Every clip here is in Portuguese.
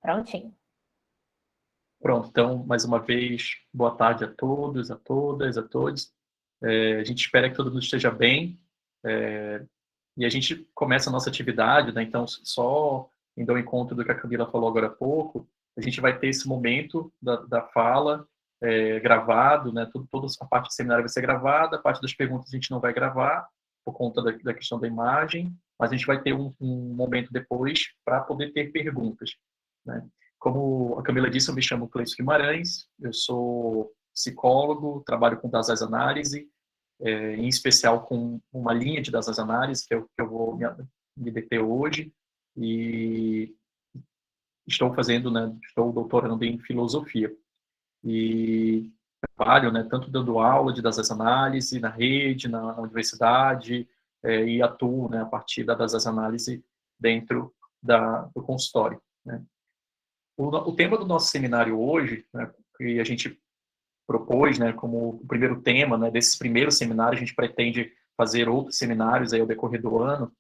Prontinho. Pronto, então, mais uma vez, boa tarde a todos, a todas, a todos. A gente espera que todo mundo esteja bem. E a gente começa a nossa atividade, né? Então, só indo ao encontro do que a Camila falou agora há pouco, a gente vai ter esse momento da fala gravado, né? Toda a parte do seminário vai ser gravada, a parte das perguntas a gente não vai gravar, por conta da questão da imagem, mas a gente vai ter um momento depois para poder ter perguntas, né? Como a Camila disse, eu me chamo Cleison Guimarães, eu sou psicólogo, trabalho com dados análise, em especial com uma linha de dados análise, que eu vou me deter hoje, e estou fazendo, né, estou doutorando em filosofia. E trabalho, né, tanto dando aula de dados análise na rede, na universidade, e atuo, né, a partir da dados análise dentro do consultório, né. O tema do nosso seminário hoje, né, que a gente propôs, né, como o primeiro tema, né, desses primeiros seminários, a gente pretende fazer outros seminários aí ao decorrer do ano.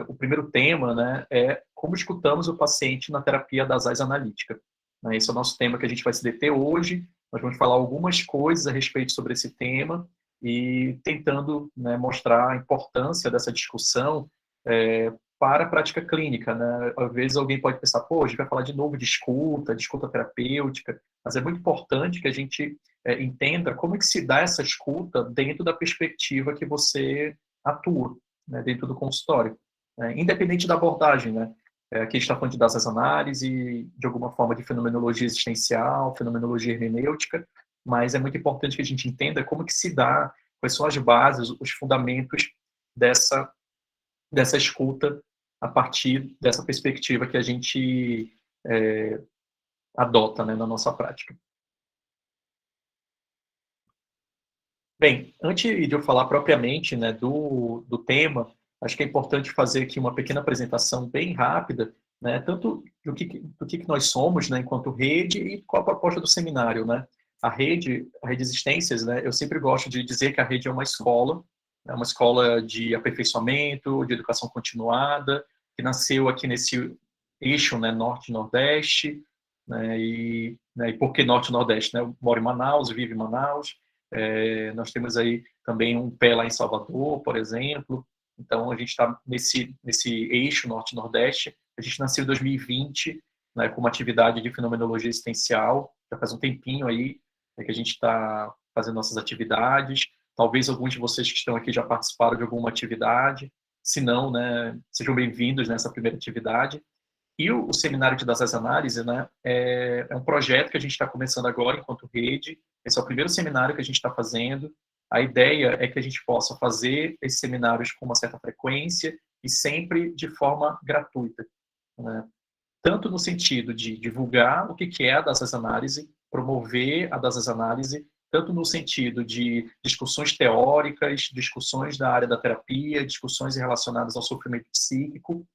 O primeiro tema, né, é como escutamos o paciente na terapia das AIS analítica. Né, esse é o nosso tema que a gente vai se deter hoje. Nós vamos falar algumas coisas a respeito sobre esse tema e tentando, né, mostrar a importância dessa discussão para a prática clínica, né? Às vezes alguém pode pensar, pô, a gente vai falar de novo de escuta terapêutica, mas é muito importante que a gente entenda como é que se dá essa escuta dentro da perspectiva que você atua, né, dentro do consultório, independente da abordagem, né? Aqui a gente está falando de dados análise, de alguma forma de fenomenologia existencial, fenomenologia hermenêutica, mas é muito importante que a gente entenda como que se dá, quais são as bases, os fundamentos dessa escuta a partir dessa perspectiva que a gente adota, né, na nossa prática. Bem, antes de eu falar propriamente, né, do tema, acho que é importante fazer aqui uma pequena apresentação bem rápida, né, tanto do que nós somos, né, enquanto rede e qual a proposta do seminário, né. A rede Existências, né, eu sempre gosto de dizer que a rede é uma escola de aperfeiçoamento, de educação continuada, que nasceu aqui nesse eixo, né, norte-nordeste, né, e por que norte-nordeste? Né? Eu moro em Manaus, vivo em Manaus, nós temos aí também um pé lá em Salvador, por exemplo. Então, a gente está nesse eixo norte-nordeste. A gente nasceu em 2020, né, com uma atividade de fenomenologia existencial. Já faz um tempinho aí que a gente está fazendo nossas atividades. Talvez alguns de vocês que estão aqui já participaram de alguma atividade. Se não, né, sejam bem-vindos nessa primeira atividade. E o Seminário de Datas Análise, né, é um projeto que a gente está começando agora enquanto rede. Esse é o primeiro seminário que a gente está fazendo. A ideia é que a gente possa fazer esses seminários com uma certa frequência e sempre de forma gratuita, né? Tanto no sentido de divulgar o que é a Datas Análise, promover a Datas Análise, tanto no sentido de discussões teóricas, discussões da área da terapia, discussões relacionadas ao sofrimento psíquico,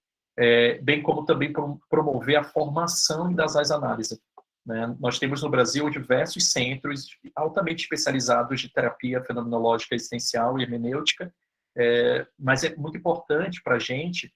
bem como também promover a formação das análises. Né? Nós temos no Brasil diversos centros altamente especializados de terapia fenomenológica existencial e hermenêutica, mas é muito importante para a gente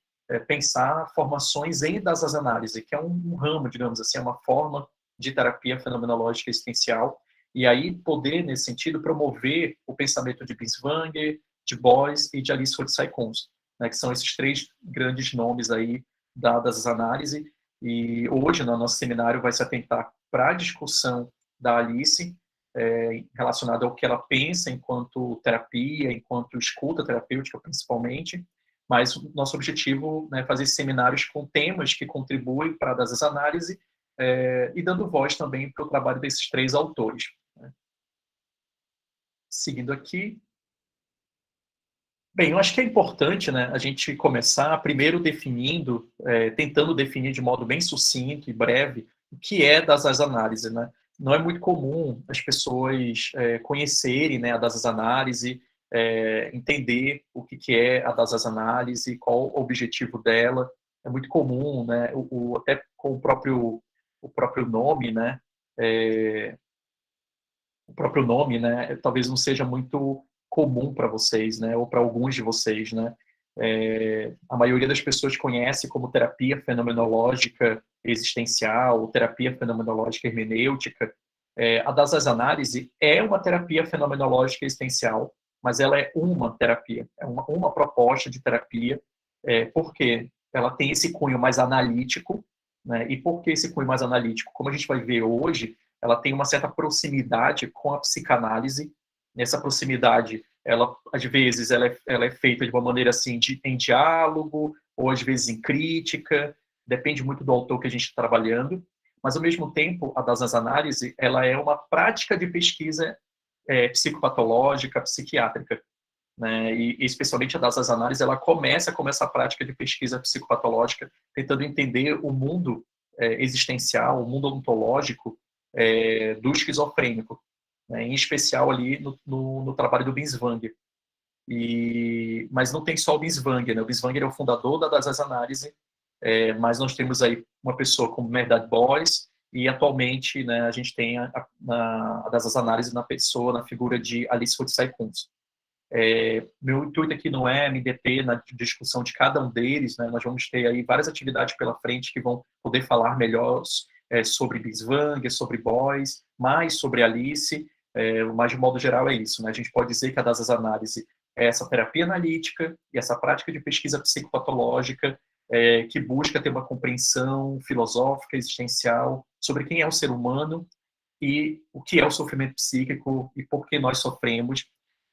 pensar formações em das análises, que é um ramo, digamos assim, é uma forma de terapia fenomenológica existencial, e aí poder, nesse sentido, promover o pensamento de Binswanger, de Boyce e de Alice Ford-Saicons, né, que são esses três grandes nomes aí das análises. E hoje, no nosso seminário, vai se atentar para a discussão da Alice, relacionada ao que ela pensa enquanto terapia, enquanto escuta terapêutica, principalmente. Mas o nosso objetivo é fazer seminários com temas que contribuem para as análises e dando voz também para o trabalho desses três autores. Né? Seguindo aqui. Bem, eu acho que é importante, né, a gente começar primeiro definindo, tentando definir de modo bem sucinto e breve o que é das análises, né? Não é muito comum as pessoas conhecerem, né, a das análises, entender o que é a das análises, qual o objetivo dela. É muito comum, né, até com o próprio nome, né, talvez não seja muito comum para vocês, né, ou para alguns de vocês, né. A maioria das pessoas conhece como terapia fenomenológica existencial, terapia fenomenológica hermenêutica. A das análise é uma terapia fenomenológica existencial, mas ela é uma terapia, é uma proposta de terapia, porque ela tem esse cunho mais analítico, né? E por que esse cunho mais analítico? Como a gente vai ver hoje, ela tem uma certa proximidade com a psicanálise. Nessa proximidade, ela às vezes ela é feita de uma maneira assim em diálogo, ou às vezes em crítica, depende muito do autor que a gente está trabalhando, mas ao mesmo tempo a das análises ela é uma prática de pesquisa psicopatológica, psiquiátrica, né? E especialmente a das análises ela começa com essa prática de pesquisa psicopatológica, tentando entender o mundo existencial, o mundo ontológico do esquizofrênico, né? Em especial ali no trabalho do Binswanger. Mas não tem só o Binswanger, né? O Binswanger é o fundador das análises, mas nós temos aí uma pessoa como Mehrdad Bose, e atualmente, né, a gente tem a das análises na figura de Alice Hotsai-Kuntz. Meu intuito aqui não é me deter na discussão de cada um deles, né? Nós vamos ter aí várias atividades pela frente que vão poder falar melhor sobre Binswanger, sobre Bose, mais sobre Alice, mas de modo geral é isso, né? A gente pode dizer que a das análises é essa terapia analítica e essa prática de pesquisa psicopatológica que busca ter uma compreensão filosófica, existencial sobre quem é o ser humano e o que é o sofrimento psíquico e por que nós sofremos.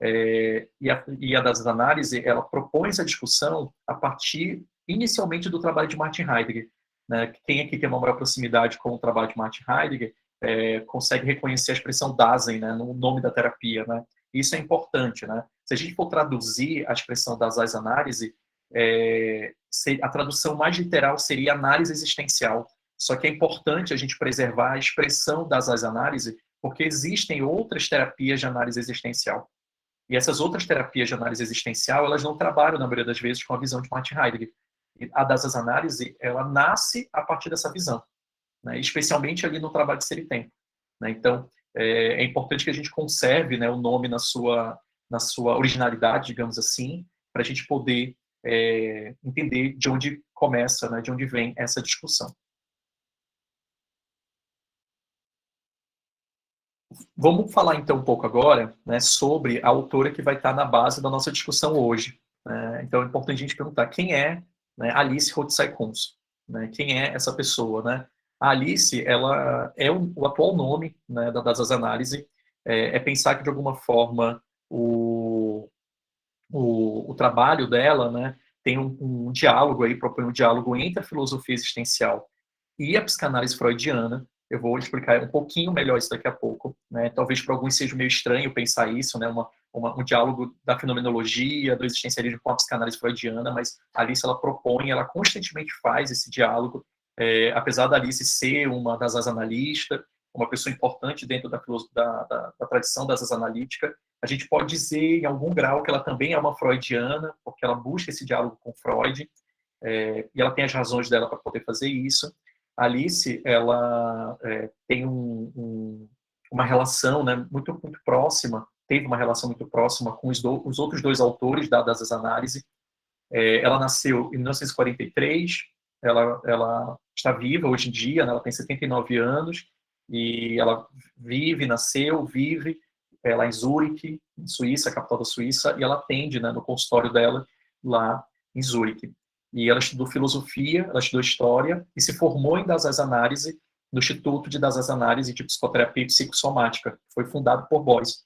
E a das análises, ela propõe essa discussão a partir, inicialmente, do trabalho de Martin Heidegger. Né? Quem aqui tem uma maior proximidade com o trabalho de Martin Heidegger consegue reconhecer a expressão Dasein, né, no nome da terapia. Né? Isso é importante. Né? Se a gente for traduzir a expressão das análises, a tradução mais literal seria análise existencial. Só que é importante a gente preservar a expressão das análises, porque existem outras terapias de análise existencial. E essas outras terapias de análise existencial, elas não trabalham, na maioria das vezes, com a visão de Martin Heidegger. E a das análises, ela nasce a partir dessa visão, né? Especialmente ali no trabalho de Ser e Tempo. Né? Então, é importante que a gente conserve, né, o nome na sua originalidade, digamos assim, para a gente poder entender de onde começa, né, de onde vem essa discussão. Vamos falar então um pouco agora, né, sobre a autora que vai estar na base da nossa discussão hoje. Né? Então é importante a gente perguntar quem é, né, Alice Hotsai-Kuntz, né? Quem é essa pessoa, né? A Alice, ela é o atual nome, né, das análises, pensar que de alguma forma o trabalho dela, né, tem um diálogo aí, propõe um diálogo entre a filosofia existencial e a psicanálise freudiana. Eu vou explicar um pouquinho melhor isso daqui a pouco. Né? Talvez para alguns seja meio estranho pensar isso, né? Um diálogo da fenomenologia, do existencialismo com a psicanálise freudiana, mas a Alice ela propõe, ela constantemente faz esse diálogo, apesar da Alice ser uma das analistas, uma pessoa importante dentro da tradição das analíticas, a gente pode dizer, em algum grau, que ela também é uma freudiana, porque ela busca esse diálogo com Freud, e ela tem as razões dela para poder fazer isso. A Alice, ela tem uma relação, né, muito próxima, teve uma relação muito próxima com os outros dois autores das análises. Ela nasceu em 1943, ela está viva hoje em dia, né, ela tem 79 anos, e ela vive lá em Zurique, em Suíça, capital da Suíça, e ela atende, né, no consultório dela lá em Zurique. E ela estudou filosofia, ela estudou história e se formou em das análises no Instituto de das análises de Psicoterapia e Psicossomática, que foi fundado por Bose.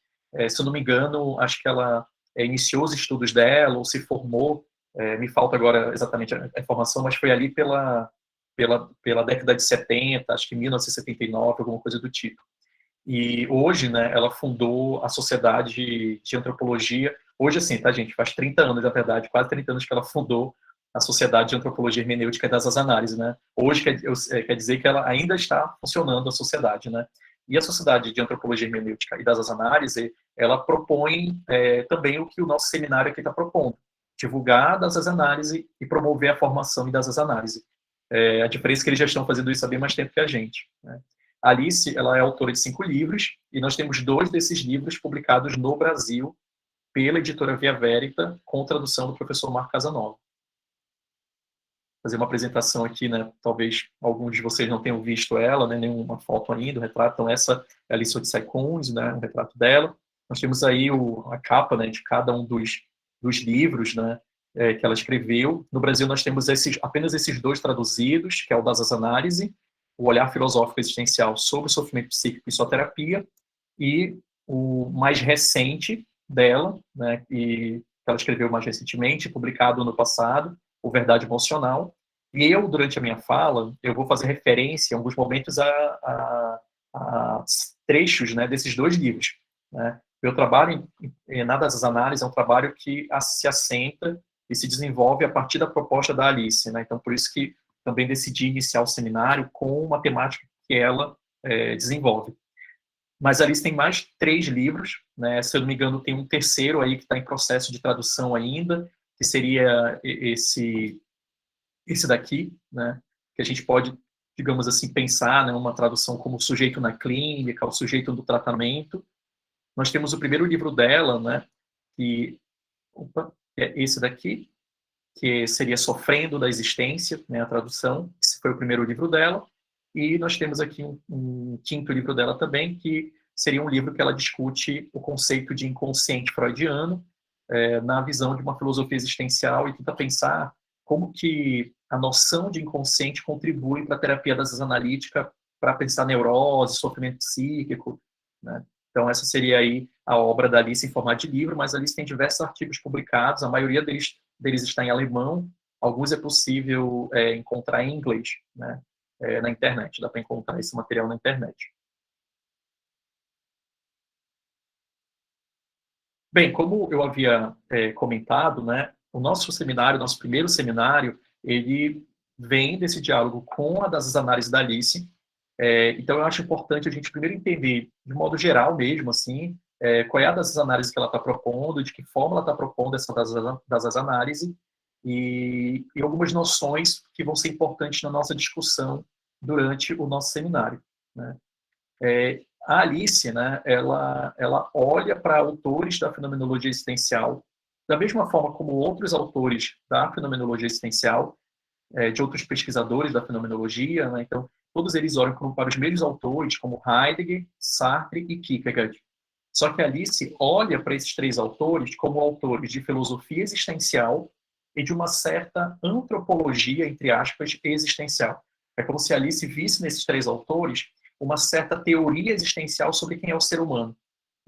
Se eu não me engano, acho que ela iniciou os estudos dela ou se formou, me falta agora exatamente a informação, mas foi ali pela década de 70, acho que 1979, alguma coisa do tipo. E hoje, né, ela fundou a Sociedade de Antropologia. Hoje, assim, tá, gente? Faz 30 anos, na verdade, quase 30 anos que ela fundou a Sociedade de Antropologia Hermenêutica das Análises, né? Hoje quer dizer que ela ainda está funcionando, a sociedade, né? E a Sociedade de Antropologia Hermenêutica e das Análises, ela propõe também o que o nosso seminário aqui está propondo: divulgar das análises e promover a formação das análises. A diferença é que eles já estão fazendo isso há bem mais tempo que a gente, né? A Alice, ela é autora de 5 livros, e nós temos 2 desses livros publicados no Brasil pela editora Via Verita, com tradução do professor Marco Casanova. fazer uma apresentação aqui, né? Talvez alguns de vocês não tenham visto ela, né? Nenhuma foto ainda, o retrato. Então, essa é a Alice Odyssey Coons, né? Um retrato dela. Nós temos aí a capa, né? De cada um dos livros, né? Que ela escreveu. No Brasil, nós temos apenas esses 2 traduzidos, que é o das Análise, o Olhar Filosófico Existencial sobre o Sofrimento Psíquico e Sua Terapia, e o mais recente dela, né? Que ela escreveu mais recentemente, publicado ano passado, o Verdade Emocional. E eu, durante a minha fala, eu vou fazer referência, em alguns momentos, a trechos, né, desses 2 livros. Né? Meu trabalho em Nada das Análises é um trabalho que se assenta e se desenvolve a partir da proposta da Alice. Né? Então, por isso que também decidi iniciar o seminário com uma temática que ela desenvolve. Mas a Alice tem mais 3 livros, né? Se eu não me engano, tem um terceiro aí que está em processo de tradução ainda, que seria esse daqui, né? Que a gente pode, digamos assim, pensar, né, uma tradução como sujeito na clínica, o sujeito do tratamento. Nós temos o primeiro livro dela, né? Que é esse daqui, que seria Sofrendo da Existência, né? A tradução. Esse foi o primeiro livro dela. E nós temos aqui um quinto livro dela também, que seria um livro que ela discute o conceito de inconsciente freudiano, na visão de uma filosofia existencial, e tenta pensar como que a noção de inconsciente contribui para a terapia das analíticas, para pensar neurose, sofrimento psíquico, né? Então, essa seria aí a obra da Alice em formato de livro, mas a Alice tem diversos artigos publicados, a maioria deles está em alemão, alguns é possível encontrar em inglês, né? Na internet, dá para encontrar esse material na internet. Bem, como eu havia comentado, né, o nosso seminário, nosso primeiro seminário, ele vem desse diálogo com a das análises da Alice. Então, eu acho importante a gente primeiro entender, de modo geral mesmo, assim, qual é a das análises que ela está propondo, de que forma ela está propondo essa das análises, e algumas noções que vão ser importantes na nossa discussão durante o nosso seminário, né? A Alice, né, ela olha para autores da fenomenologia existencial da mesma forma como outros autores da fenomenologia existencial, de outros pesquisadores da fenomenologia, né? Então, todos eles olham para os mesmos autores, como Heidegger, Sartre e Kierkegaard. Só que a Alice olha para esses 3 autores como autores de filosofia existencial e de uma certa antropologia, entre aspas, existencial. É como se a Alice visse nesses 3 autores uma certa teoria existencial sobre quem é o ser humano.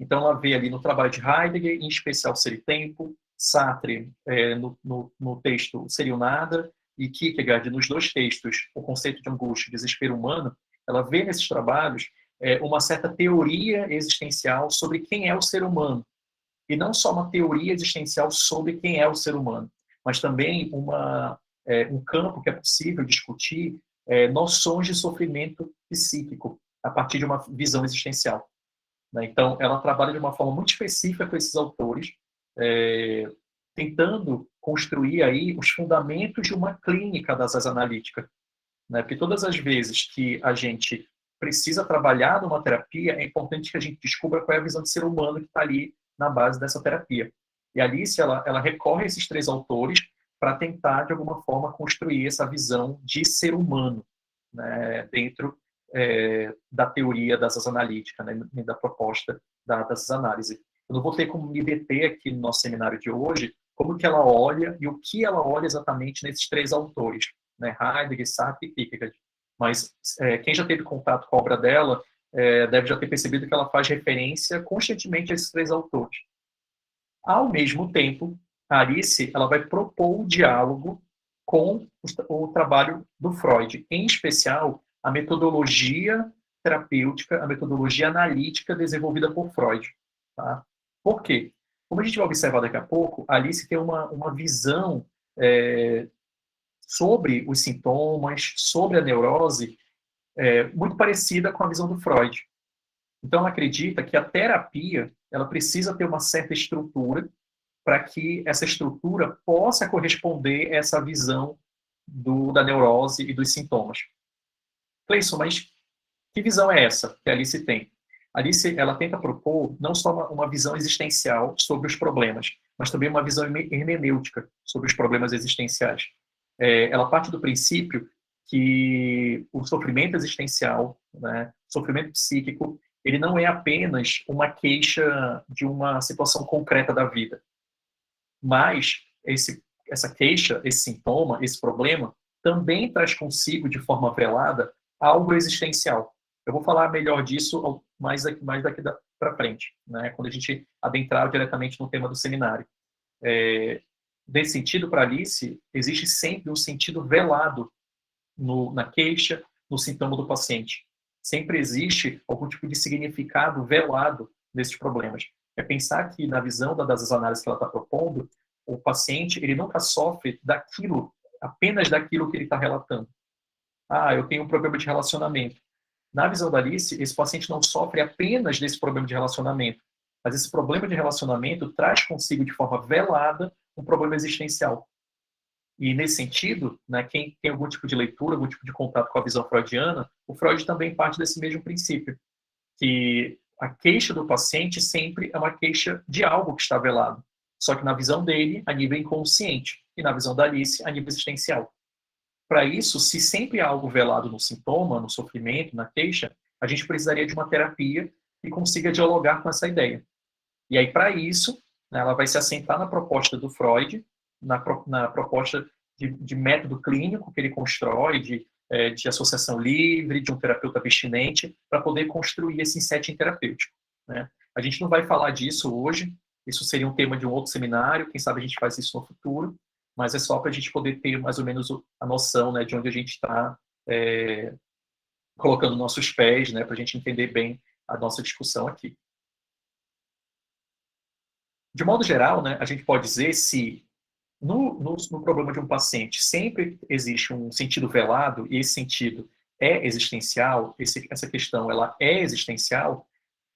Então, ela vê ali no trabalho de Heidegger, em especial Ser e Tempo, Sartre, no texto Ser e o Nada, e Kierkegaard, nos 2 textos, O Conceito de Angústia e Desespero Humano, ela vê nesses trabalhos uma certa teoria existencial sobre quem é o ser humano. E não só uma teoria existencial sobre quem é o ser humano, mas também um campo que é possível discutir noções de sofrimento psíquico a partir de uma visão existencial, né? Então, ela trabalha de uma forma muito específica com esses autores, tentando construir aí os fundamentos de uma clínica das analíticas, né? Porque todas as vezes que a gente precisa trabalhar numa terapia, é importante que a gente descubra qual é a visão de ser humano que está ali na base dessa terapia. E a Alice, ela recorre a esses 3 autores para tentar, de alguma forma, construir essa visão de ser humano, né, dentro da teoria dessas analíticas, né, da proposta dessas análises. Eu não vou ter como me deter aqui no nosso seminário de hoje como que ela olha e o que ela olha exatamente nesses 3 autores, né, Heidegger, Sartre e Kierkegaard. Mas quem já teve contato com a obra dela deve já ter percebido que ela faz referência constantemente a esses 3 autores. Ao mesmo tempo, a Alice ela vai propor um diálogo com o trabalho do Freud, em especial a metodologia terapêutica, a metodologia analítica desenvolvida por Freud. Tá? Por quê? Como a gente vai observar daqui a pouco, a Alice tem uma visão sobre os sintomas, sobre a neurose, muito parecida com a visão do Freud. Então, ela acredita que a terapia ela precisa ter uma certa estrutura para que essa estrutura possa corresponder a essa visão da neurose e dos sintomas. Cleison, mas que visão é essa que a Alice tem? A Alice ela tenta propor não só uma visão existencial sobre os problemas, mas também uma visão hermenêutica sobre os problemas existenciais. ela parte do princípio que o sofrimento existencial, né, o sofrimento psíquico, ele não é apenas uma queixa de uma situação concreta da vida, mas essa queixa, esse sintoma, esse problema, também traz consigo, de forma velada, algo existencial. Eu vou falar melhor disso mais daqui para frente, né, quando a gente adentrar diretamente no tema do seminário. Nesse sentido, para Alice, existe sempre um sentido velado na queixa, no sintoma do paciente. Sempre existe algum tipo de significado velado nesses problemas. É pensar que, na visão das análises que ela está propondo, o paciente ele nunca sofre daquilo, apenas daquilo que ele está relatando. Eu tenho um problema de relacionamento. Na visão da Alice, esse paciente não sofre apenas desse problema de relacionamento, mas esse problema de relacionamento traz consigo, de forma velada, um problema existencial. E, nesse sentido, né, quem tem algum tipo de leitura, algum tipo de contato com a visão freudiana, o Freud também parte desse mesmo princípio, que a queixa do paciente sempre é uma queixa de algo que está velado, só que na visão dele, a nível inconsciente, e na visão da Alice, a nível existencial. Para isso, se sempre há algo velado no sintoma, no sofrimento, na queixa, a gente precisaria de uma terapia que consiga dialogar com essa ideia. E aí, para isso, né, ela vai se assentar na proposta do Freud, na proposta de método clínico que ele constrói, de associação livre, de um terapeuta abstinente, para poder construir esse setting terapêutico. Né? A gente não vai falar disso hoje, isso seria um tema de um outro seminário, quem sabe a gente faz isso no futuro, mas é só para a gente poder ter mais ou menos a noção, né, de onde a gente está colocando nossos pés, né, para a gente entender bem a nossa discussão aqui. De modo geral, né, a gente pode dizer se no problema de um paciente sempre existe um sentido velado e esse sentido é existencial, essa questão ela é existencial,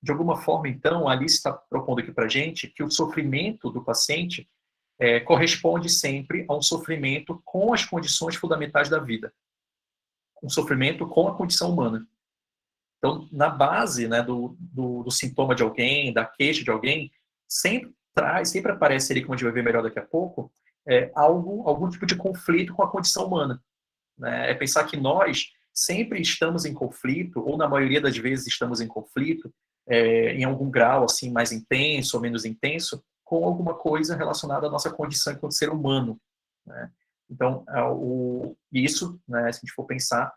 de alguma forma, então, a Alice está propondo aqui para a gente que o sofrimento do paciente corresponde sempre a um sofrimento com as condições fundamentais da vida. Um sofrimento com a condição humana. Então, na base, né, do sintoma de alguém, da queixa de alguém, sempre aparece ali, como a gente vai ver melhor daqui a pouco, algum tipo de conflito com a condição humana. Né? É pensar que nós sempre estamos em conflito, ou na maioria das vezes estamos em conflito, em algum grau assim mais intenso ou menos intenso, com alguma coisa relacionada à nossa condição enquanto ser humano. Né? Então, isso, né, se a gente for pensar,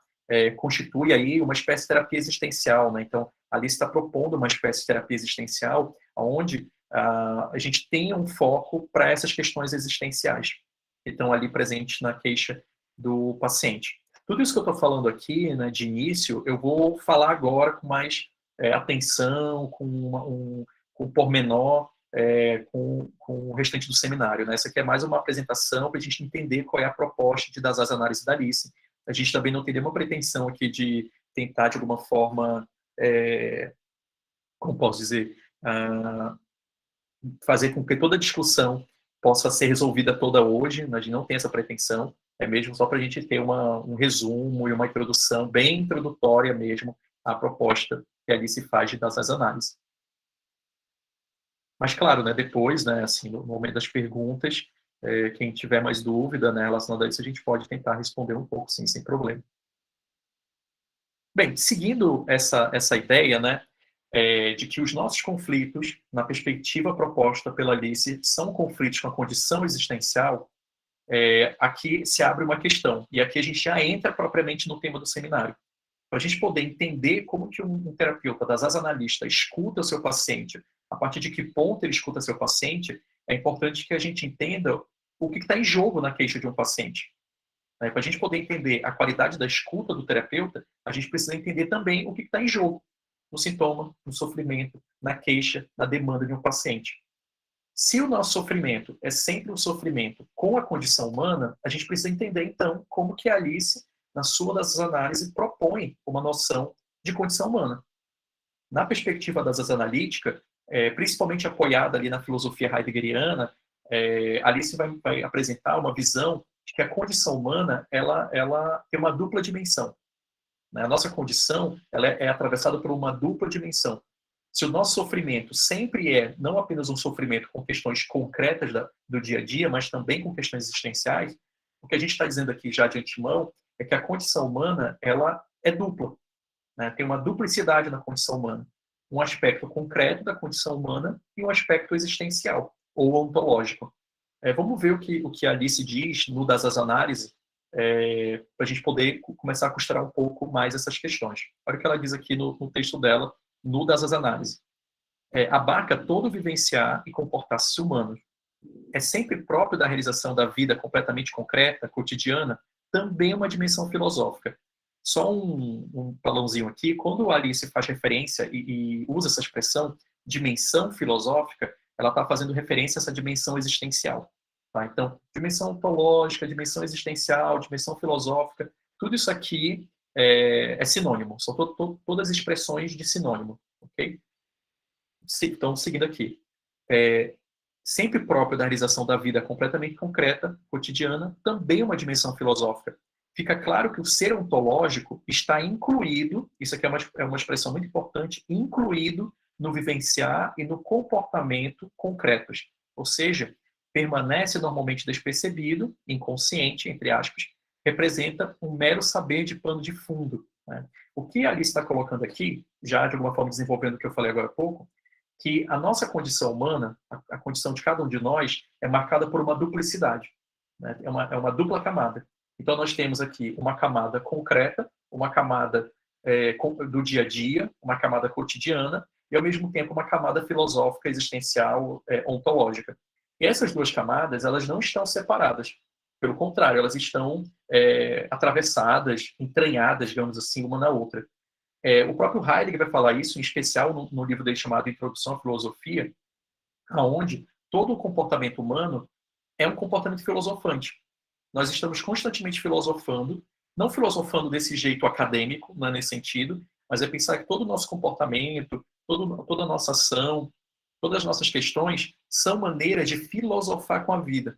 constitui aí uma espécie de terapia existencial. Né? Então, ali está propondo uma espécie de terapia existencial, onde a gente tem um foco para essas questões existenciais que estão ali presentes na queixa do paciente. Tudo isso que eu estou falando aqui, né, de início, eu vou falar agora com mais atenção, com pormenor, com o restante do seminário. Né? Essa aqui é mais uma apresentação para a gente entender qual é a proposta das análises da Alice. A gente também não tem nenhuma pretensão aqui de tentar, de alguma forma, como posso dizer, fazer com que toda a discussão possa ser resolvida toda hoje. A gente não tem essa pretensão, é mesmo só para a gente ter um resumo e uma introdução bem introdutória mesmo à proposta que ali se faz das análises. Mas, claro, né, depois, né, assim, no momento das perguntas, quem tiver mais dúvida, né, relacionada a isso, a gente pode tentar responder um pouco, sim, sem problema. Bem, seguindo essa ideia, né, de que os nossos conflitos, na perspectiva proposta pela Alice, são conflitos com a condição existencial, aqui se abre uma questão, e aqui a gente já entra propriamente no tema do seminário. Para a gente poder entender como que um terapeuta das analistas escuta o seu paciente, a partir de que ponto ele escuta seu paciente, é importante que a gente entenda o que está em jogo na queixa de um paciente. Para a gente poder entender a qualidade da escuta do terapeuta, a gente precisa entender também o que está em jogo no sintoma, no sofrimento, na queixa, na demanda de um paciente. Se o nosso sofrimento é sempre um sofrimento com a condição humana, a gente precisa entender, então, como que a Alice, na sua das análises, propõe uma noção de condição humana. Na perspectiva das analíticas, principalmente apoiada ali na filosofia heideggeriana, Alice vai apresentar uma visão de que a condição humana ela tem uma dupla dimensão. A nossa condição ela é atravessada por uma dupla dimensão. Se o nosso sofrimento sempre é não apenas um sofrimento com questões concretas do dia a dia, mas também com questões existenciais, o que a gente está dizendo aqui já de antemão é que a condição humana ela é dupla, né? Tem uma duplicidade na condição humana. Um aspecto concreto da condição humana e um aspecto existencial ou ontológico. Vamos ver o que a Alice diz no Das Análises, para a gente poder começar a costurar um pouco mais essas questões. Olha o que ela diz aqui no texto dela, no Das Análises. Abarca todo vivenciar e comportar-se humano. É sempre próprio da realização da vida completamente concreta, cotidiana, também uma dimensão filosófica. Só um balãozinho aqui, quando a Alice faz referência e usa essa expressão, dimensão filosófica, ela está fazendo referência a essa dimensão existencial. Tá? Então, dimensão ontológica, dimensão existencial, dimensão filosófica, tudo isso aqui é sinônimo, são todas expressões de sinônimo. Ok? Então, seguindo aqui. Sempre próprio da realização da vida completamente concreta, cotidiana, também uma dimensão filosófica. Fica claro que o ser ontológico está incluído, isso aqui é uma expressão muito importante, incluído no vivenciar e no comportamento concretos. Ou seja, permanece normalmente despercebido, inconsciente, entre aspas, representa um mero saber de pano de fundo. Né? O que a Alice está colocando aqui, já de alguma forma desenvolvendo o que eu falei agora há pouco, que a nossa condição humana, a condição de cada um de nós, é marcada por uma duplicidade. Né? É uma dupla camada. Então, nós temos aqui uma camada concreta, uma camada do dia a dia, uma camada cotidiana, e, ao mesmo tempo, uma camada filosófica, existencial, ontológica. E essas duas camadas, elas não estão separadas. Pelo contrário, elas estão atravessadas, entranhadas, digamos assim, uma na outra. O próprio Heidegger vai falar isso, em especial no livro dele chamado Introdução à Filosofia, onde todo o comportamento humano é um comportamento filosofante. Nós estamos constantemente filosofando, não filosofando desse jeito acadêmico, não é nesse sentido, mas é pensar que todo o nosso comportamento, toda a nossa ação, todas as nossas questões são maneiras de filosofar com a vida.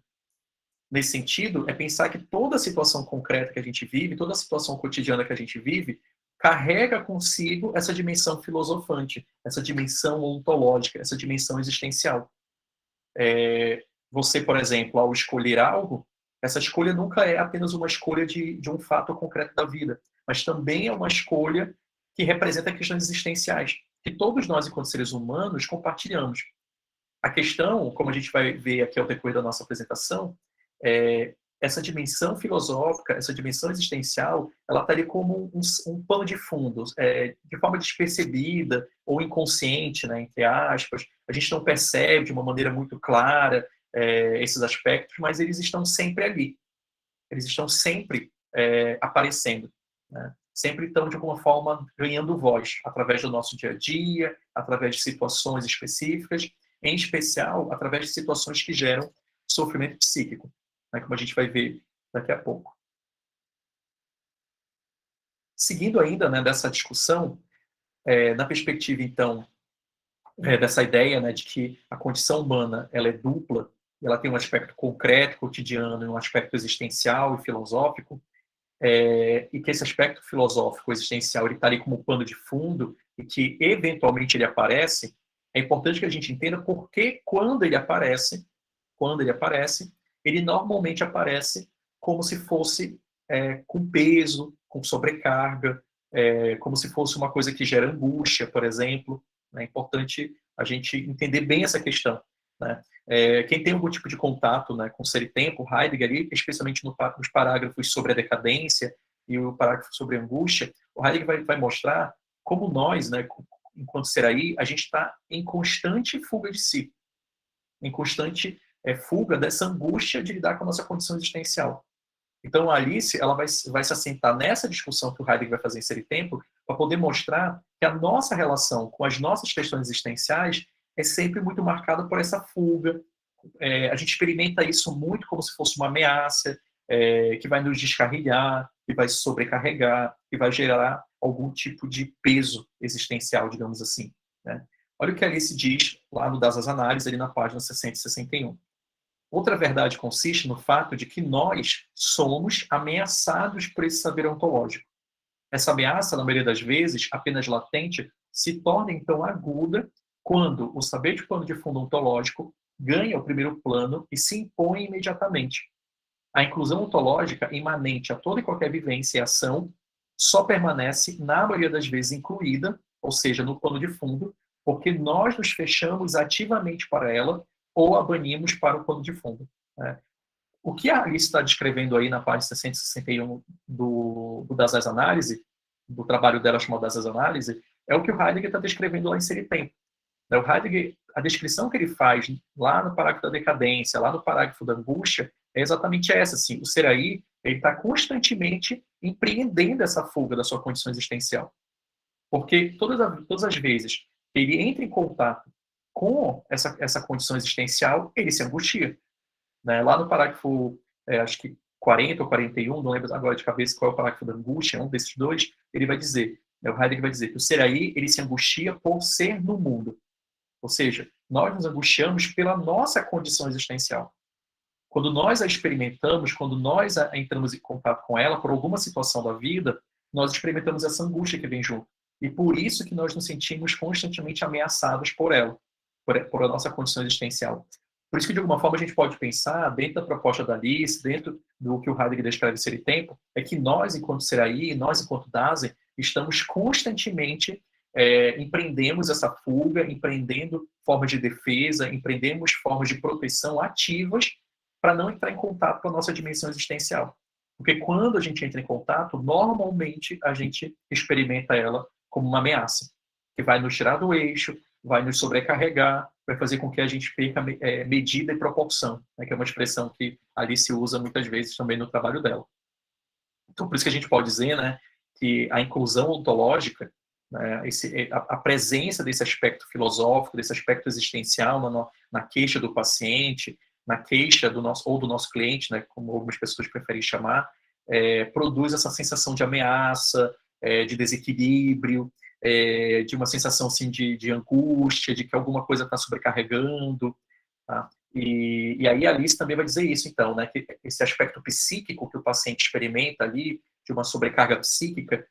Nesse sentido, é pensar que toda a situação concreta que a gente vive, toda a situação cotidiana que a gente vive, carrega consigo essa dimensão filosofante, essa dimensão ontológica, essa dimensão existencial. Você, por exemplo, ao escolher algo, essa escolha nunca é apenas uma escolha de um fato concreto da vida, mas também é uma escolha que representa questões existenciais, que todos nós, enquanto seres humanos, compartilhamos. A questão, como a gente vai ver aqui ao decorrer da nossa apresentação, essa dimensão filosófica, essa dimensão existencial, ela está ali como um pano de fundo, de forma despercebida ou inconsciente, né, entre aspas. A gente não percebe de uma maneira muito clara esses aspectos, mas eles estão sempre ali. Eles estão sempre aparecendo. Né? Sempre estão, de alguma forma, ganhando voz, através do nosso dia a dia, através de situações específicas, em especial, através de situações que geram sofrimento psíquico, né, como a gente vai ver daqui a pouco. Seguindo ainda, né, dessa discussão, na perspectiva, então, dessa ideia, né, de que a condição humana ela é dupla, ela tem um aspecto concreto, cotidiano, e um aspecto existencial e filosófico, e que esse aspecto filosófico existencial está ali como pano de fundo e que, eventualmente, ele aparece, é importante que a gente entenda porque, quando ele aparece, ele normalmente aparece como se fosse com peso, com sobrecarga, como se fosse uma coisa que gera angústia, por exemplo. É importante a gente entender bem essa questão. Né? Quem tem algum tipo de contato, né, com Ser e Tempo, Heidegger, ali, especialmente nos parágrafos sobre a decadência e o parágrafo sobre a angústia, o Heidegger vai mostrar como nós, né, enquanto ser aí, a gente está em constante fuga de si, em constante fuga dessa angústia de lidar com a nossa condição existencial. Então, a Alice ela vai se assentar nessa discussão que o Heidegger vai fazer em Ser e Tempo para poder mostrar que a nossa relação com as nossas questões existenciais é sempre muito marcada por essa fuga. A gente experimenta isso muito como se fosse uma ameaça, que vai nos descarrilhar, que vai sobrecarregar, que vai gerar algum tipo de peso existencial, digamos assim. Né? Olha o que a Alice diz lá no Das Análises, ali na página 60 e 61. Outra verdade consiste no fato de que nós somos ameaçados por esse saber ontológico. Essa ameaça, na maioria das vezes, apenas latente, se torna então aguda quando o saber de pano de fundo ontológico ganha o primeiro plano e se impõe imediatamente. a inclusão ontológica imanente a toda e qualquer vivência e ação só permanece, na maioria das vezes, incluída, ou seja, no plano de fundo, porque nós nos fechamos ativamente para ela ou a banimos para o plano de fundo. Né? O que a Alice está descrevendo aí na página 661 do Das Análise, do trabalho dela chamado Das Análise, é o que o Heidegger está descrevendo lá em Ser e Tempo. O Heidegger, a descrição que ele faz lá no parágrafo da decadência, lá no parágrafo da angústia, é exatamente essa. Assim, o ser aí, ele está constantemente empreendendo essa fuga da sua condição existencial. Porque todas as vezes que ele entra em contato com essa condição existencial, ele se angustia. Né? Lá no parágrafo, acho que 40 ou 41, não lembro agora de cabeça qual é o parágrafo da angústia, um desses dois, ele vai dizer, o Heidegger vai dizer que o ser aí, ele se angustia por ser no mundo. Ou seja, nós nos angustiamos pela nossa condição existencial. Quando nós a experimentamos, quando nós entramos em contato com ela por alguma situação da vida, nós experimentamos essa angústia que vem junto. E por isso que nós nos sentimos constantemente ameaçados por ela, por a nossa condição existencial. Por isso que, de alguma forma, a gente pode pensar, dentro da proposta da Alice, dentro do que o Heidegger descreve Ser e Tempo, é que nós, enquanto Seraí, nós, enquanto Dasein, estamos constantemente empreendemos essa fuga, empreendendo formas de defesa, empreendemos formas de proteção ativas para não entrar em contato com a nossa dimensão existencial. Porque quando a gente entra em contato, normalmente a gente experimenta ela como uma ameaça, que vai nos tirar do eixo, vai nos sobrecarregar, vai fazer com que a gente perca medida e proporção, né, que é uma expressão que a Alice usa muitas vezes também no trabalho dela. Então, por isso que a gente pode dizer, né, que a inclusão ontológica, né, a presença desse aspecto filosófico, desse aspecto existencial na queixa do paciente, na queixa do nosso cliente, né, como algumas pessoas preferem chamar, produz essa sensação de ameaça, de desequilíbrio, de uma sensação assim, de angústia, de que alguma coisa está sobrecarregando. Tá? E aí a Alice também vai dizer isso, então, né, que esse aspecto psíquico que o paciente experimenta ali, de uma sobrecarga psíquica,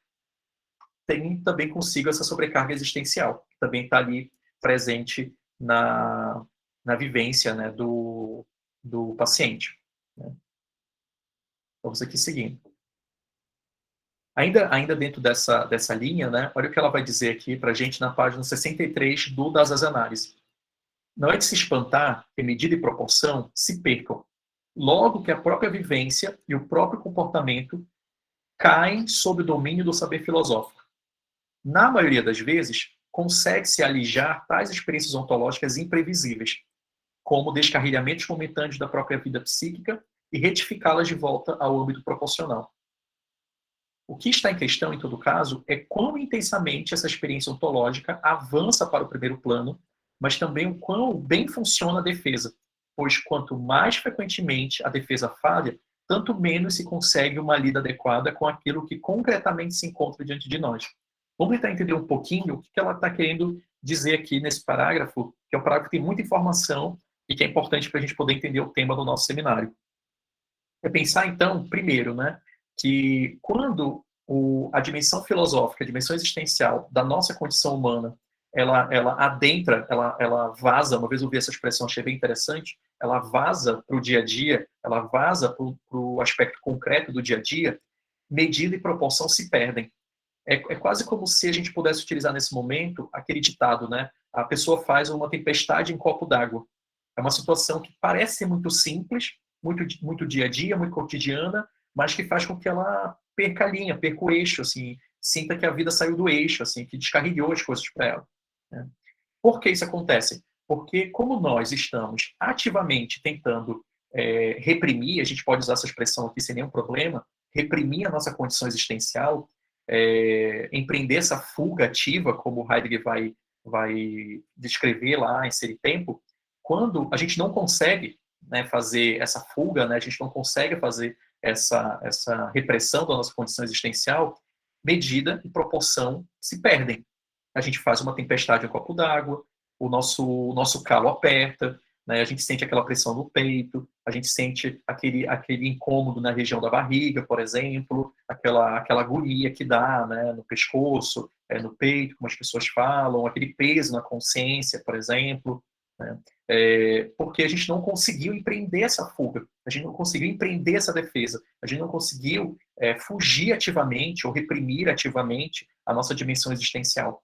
tem também consigo essa sobrecarga existencial, que também está ali presente na vivência, né, do paciente. Né? Vamos aqui seguindo. Ainda dentro dessa linha, né, olha o que ela vai dizer aqui para a gente na página 63 do Das Análises. Não é de se espantar que medida e proporção se percam, logo que a própria vivência e o próprio comportamento caem sob o domínio do saber filosófico. Na maioria das vezes, consegue-se alijar tais experiências ontológicas imprevisíveis, como descarrilhamentos momentâneos da própria vida psíquica e retificá-las de volta ao âmbito proporcional. O que está em questão, em todo caso, é quão intensamente essa experiência ontológica avança para o primeiro plano, mas também o quão bem funciona a defesa, pois quanto mais frequentemente a defesa falha, tanto menos se consegue uma lida adequada com aquilo que concretamente se encontra diante de nós. Vamos tentar entender um pouquinho o que ela está querendo dizer aqui nesse parágrafo, que é um parágrafo que tem muita informação e que é importante para a gente poder entender o tema do nosso seminário. É pensar, então, primeiro, né, que quando a dimensão filosófica, a dimensão existencial da nossa condição humana, ela adentra, ela vaza, uma vez eu vi essa expressão, achei bem interessante, ela vaza para o dia a dia, ela vaza para o aspecto concreto do dia a dia, medida e proporção se perdem. É quase como se a gente pudesse utilizar nesse momento aquele ditado, né? A pessoa faz uma tempestade em copo d'água. É uma situação que parece ser muito simples, muito dia a dia, muito cotidiana, mas que faz com que ela perca a linha, perca o eixo, assim, sinta que a vida saiu do eixo, assim, que descarrilhou as coisas para ela. Né? Por que isso acontece? Porque como nós estamos ativamente tentando reprimir, a gente pode usar essa expressão aqui sem nenhum problema, reprimir a nossa condição existencial, empreender essa fuga ativa, como Heidegger vai descrever lá em Ser e Tempo, quando a gente não consegue, né, fazer essa fuga, né, a gente não consegue fazer essa repressão da nossa condição existencial, medida e proporção se perdem. A gente faz uma tempestade em um copo d'água, o nosso calo aperta, né, a gente sente aquela pressão no peito, a gente sente aquele incômodo na região da barriga, por exemplo, aquela agonia que dá, né, no pescoço, no peito, como as pessoas falam, aquele peso na consciência, por exemplo. né? Porque a gente não conseguiu empreender essa fuga, a gente não conseguiu empreender essa defesa, a gente não conseguiu fugir ativamente ou reprimir ativamente a nossa dimensão existencial.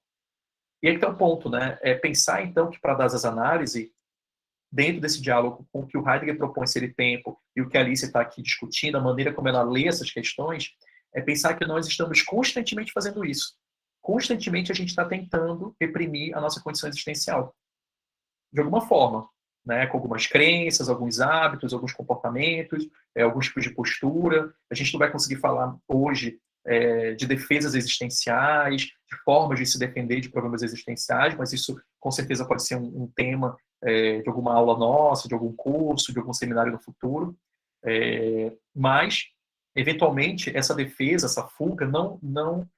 E aí que tá o ponto, né? Pensar, então, que para dar as análises, dentro desse diálogo com o que o Heidegger propõe ser tempo e o que a Alice está aqui discutindo, a maneira como ela lê essas questões, é pensar que nós estamos constantemente fazendo isso. Constantemente a gente está tentando reprimir a nossa condição existencial. De alguma forma, né? Com algumas crenças, alguns hábitos, alguns comportamentos, alguns tipos de postura. A gente não vai conseguir falar hoje de defesas existenciais, de formas de se defender de problemas existenciais, mas isso com certeza pode ser um tema de alguma aula nossa, de algum curso, de algum seminário no futuro. Mas, eventualmente, essa defesa, essa fuga, não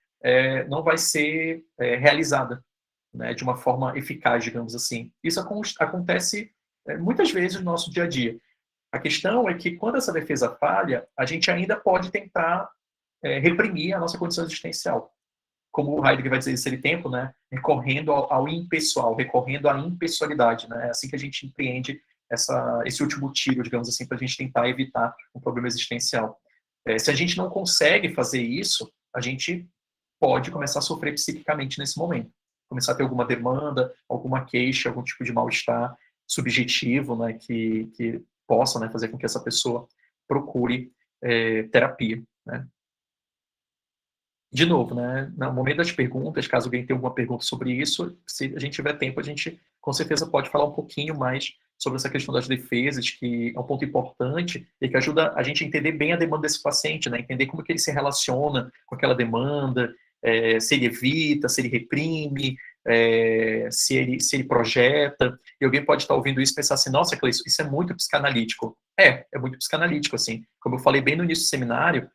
vai ser realizada, né, de uma forma eficaz, digamos assim. Isso acontece muitas vezes no nosso dia a dia. A questão é que, quando essa defesa falha, a gente ainda pode tentar reprimir a nossa condição existencial. Como o Heidegger vai dizer isso, ele tempo, né, recorrendo ao impessoal, recorrendo à impessoalidade. Né? É assim que a gente empreende esse último tiro, digamos assim, para a gente tentar evitar um problema existencial. Se a gente não consegue fazer isso, a gente pode começar a sofrer psiquicamente nesse momento. Começar a ter alguma demanda, alguma queixa, algum tipo de mal-estar subjetivo, né, que possa, né, fazer com que essa pessoa procure terapia. Né? De novo, né, no momento das perguntas, caso alguém tenha alguma pergunta sobre isso, se a gente tiver tempo, a gente com certeza pode falar um pouquinho mais sobre essa questão das defesas, que é um ponto importante e que ajuda a gente a entender bem a demanda desse paciente, né, entender como que ele se relaciona com aquela demanda, se ele evita, se ele reprime, se ele projeta. E alguém pode estar ouvindo isso e pensar assim, nossa, Cleiton, isso é muito psicanalítico. É muito psicanalítico, assim. Como eu falei bem no início do seminário,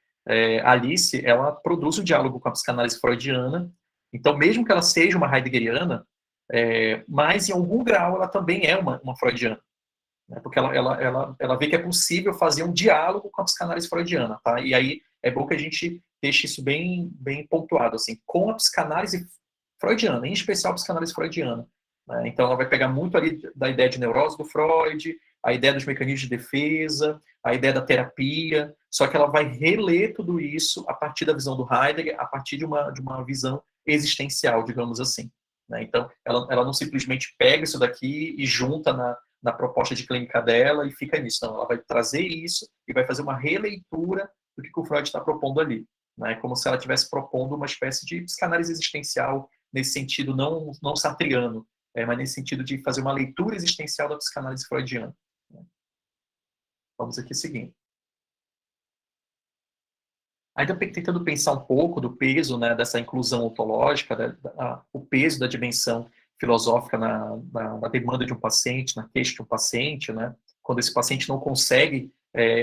a Alice, ela produz um diálogo com a psicanálise freudiana, então mesmo que ela seja uma heideggeriana, mas em algum grau ela também é uma freudiana, né? Porque ela vê que é possível fazer um diálogo com a psicanálise freudiana, tá? E aí é bom que a gente deixe isso bem, bem pontuado, assim, com a psicanálise freudiana, em especial a psicanálise freudiana, né? Então ela vai pegar muito ali da ideia de neurose do Freud, a ideia dos mecanismos de defesa, a ideia da terapia, só que ela vai reler tudo isso a partir da visão do Heidegger, a partir de uma visão existencial, digamos assim. Né? Então, ela não simplesmente pega isso daqui e junta na proposta de clínica dela e fica nisso. Não, ela vai trazer isso e vai fazer uma releitura do que o Freud está propondo ali. Né? Como se ela estivesse propondo uma espécie de psicanálise existencial, nesse sentido não sartriano, mas nesse sentido de fazer uma leitura existencial da psicanálise freudiana. Vamos aqui seguindo. Ainda tentando pensar um pouco do peso, né, dessa inclusão ontológica, o peso da dimensão filosófica na demanda de um paciente, na queixa de um paciente, né, quando esse paciente não consegue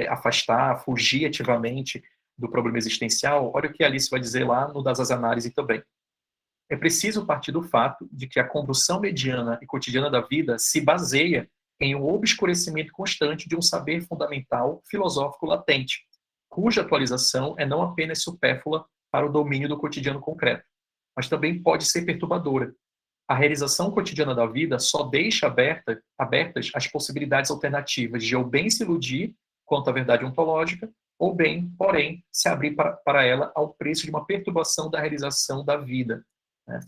afastar, fugir ativamente do problema existencial, olha o que a Alice vai dizer lá no Das Análises também. É preciso partir do fato de que a condução mediana e cotidiana da vida se baseia em um obscurecimento constante de um saber fundamental filosófico latente, cuja atualização é não apenas supérflua para o domínio do cotidiano concreto, mas também pode ser perturbadora. A realização cotidiana da vida só deixa abertas as possibilidades alternativas de ou bem se iludir quanto à verdade ontológica, ou bem, porém, se abrir para ela ao preço de uma perturbação da realização da vida. Né?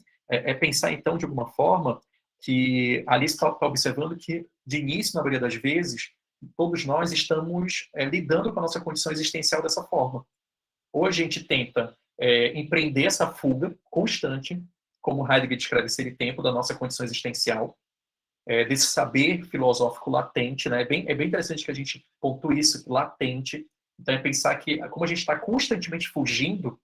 Pensar, então, de alguma forma, que ali está observando que, de início, na maioria das vezes, todos nós estamos lidando com a nossa condição existencial dessa forma. Ou a gente tenta empreender essa fuga constante, como Heidegger descreve ser tempo da nossa condição existencial, desse saber filosófico latente, né? É bem interessante que a gente pontue isso, latente. Então, é pensar que, como a gente está constantemente fugindo,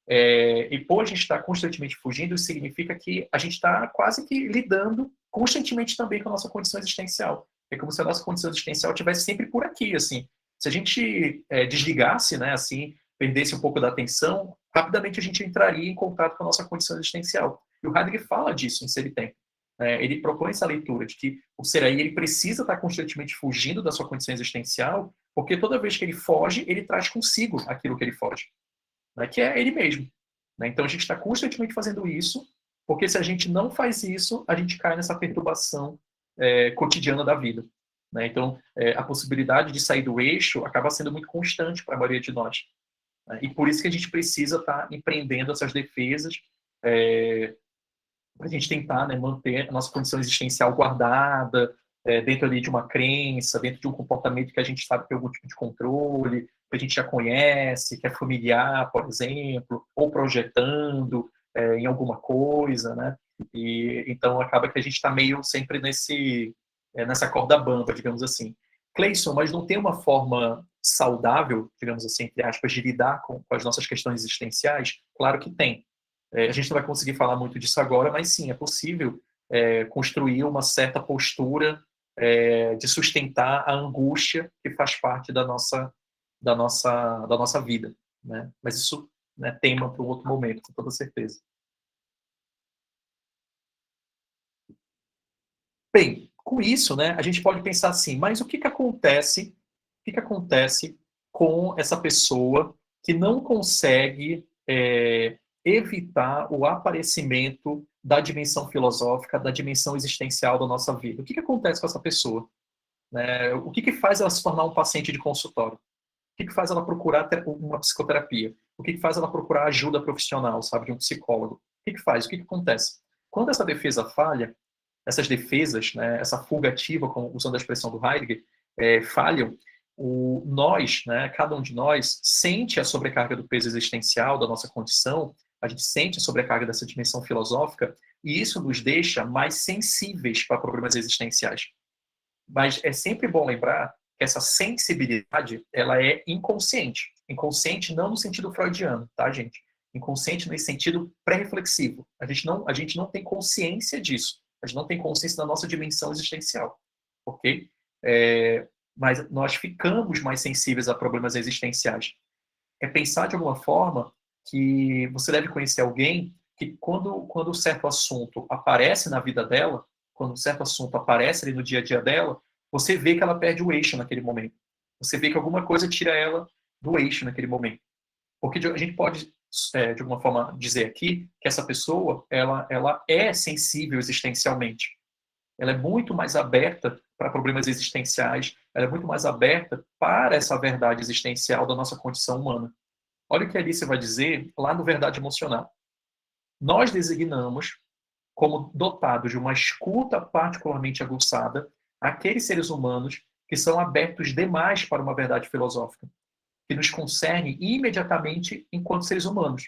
e por a gente estar constantemente fugindo, isso significa que a gente está quase que lidando constantemente também com a nossa condição existencial. É como se a nossa condição existencial estivesse sempre por aqui, assim. Se a gente desligasse, né, assim, perdesse um pouco da atenção, rapidamente a gente entraria em contato com a nossa condição existencial. E o Heidegger fala disso em Ser e Tempo. Ele propõe essa leitura de que o ser aí ele precisa estar constantemente fugindo da sua condição existencial, porque toda vez que ele foge, ele traz consigo aquilo que ele foge, né, que é ele mesmo. Né? Então a gente está constantemente fazendo isso, porque se a gente não faz isso, a gente cai nessa perturbação cotidiana da vida. Né? Então, a possibilidade de sair do eixo acaba sendo muito constante para a maioria de nós. Né? E por isso que a gente precisa estar empreendendo essas defesas para a gente tentar, né, manter a nossa condição existencial guardada, dentro ali de uma crença, dentro de um comportamento que a gente sabe que é algum tipo de controle, que a gente já conhece, que é familiar, por exemplo, ou projetando em alguma coisa, né? E então acaba que a gente está meio sempre nessa corda bamba, digamos assim. Cleison, mas não tem uma forma saudável, digamos assim, entre aspas, de lidar com as nossas questões existenciais? Claro que tem. A gente não vai conseguir falar muito disso agora, mas sim, é possível construir uma certa postura de sustentar a angústia que faz parte da nossa vida, né? Mas isso, né, tema para um outro momento, com toda certeza. Bem, com isso, né, a gente pode pensar assim, mas o que que acontece com essa pessoa que não consegue evitar o aparecimento da dimensão filosófica, da dimensão existencial da nossa vida? O que que acontece com essa pessoa? Né? O que que faz ela se tornar um paciente de consultório? O que que faz ela procurar uma psicoterapia? O que que faz ela procurar ajuda profissional, sabe, de um psicólogo? O que que faz? O que que acontece? Quando essa defesa falha, essas defesas, né, essa fuga ativa, usando a expressão do Heidegger, falham, nós, né, cada um de nós, sente a sobrecarga do peso existencial da nossa condição, a gente sente a sobrecarga dessa dimensão filosófica, e isso nos deixa mais sensíveis para problemas existenciais. Mas é sempre bom lembrar que essa sensibilidade, ela é inconsciente. Inconsciente não no sentido freudiano, tá, gente? Inconsciente nesse sentido pré-reflexivo. A gente não tem consciência disso. A gente não tem consciência da nossa dimensão existencial, ok? Mas nós ficamos mais sensíveis a problemas existenciais. É pensar de alguma forma que você deve conhecer alguém que quando um certo assunto aparece na vida dela, quando um certo assunto aparece ali no dia a dia dela, você vê que ela perde o eixo naquele momento. Você vê que alguma coisa tira ela do eixo naquele momento. Porque a gente pode, de alguma forma, dizer aqui que essa pessoa ela é sensível existencialmente. Ela é muito mais aberta para problemas existenciais, ela é muito mais aberta para essa verdade existencial da nossa condição humana. Olha o que a Alice vai dizer lá no Verdade Emocional. Nós designamos como dotados de uma escuta particularmente aguçada aqueles seres humanos que são abertos demais para uma verdade filosófica, que nos concerne imediatamente enquanto seres humanos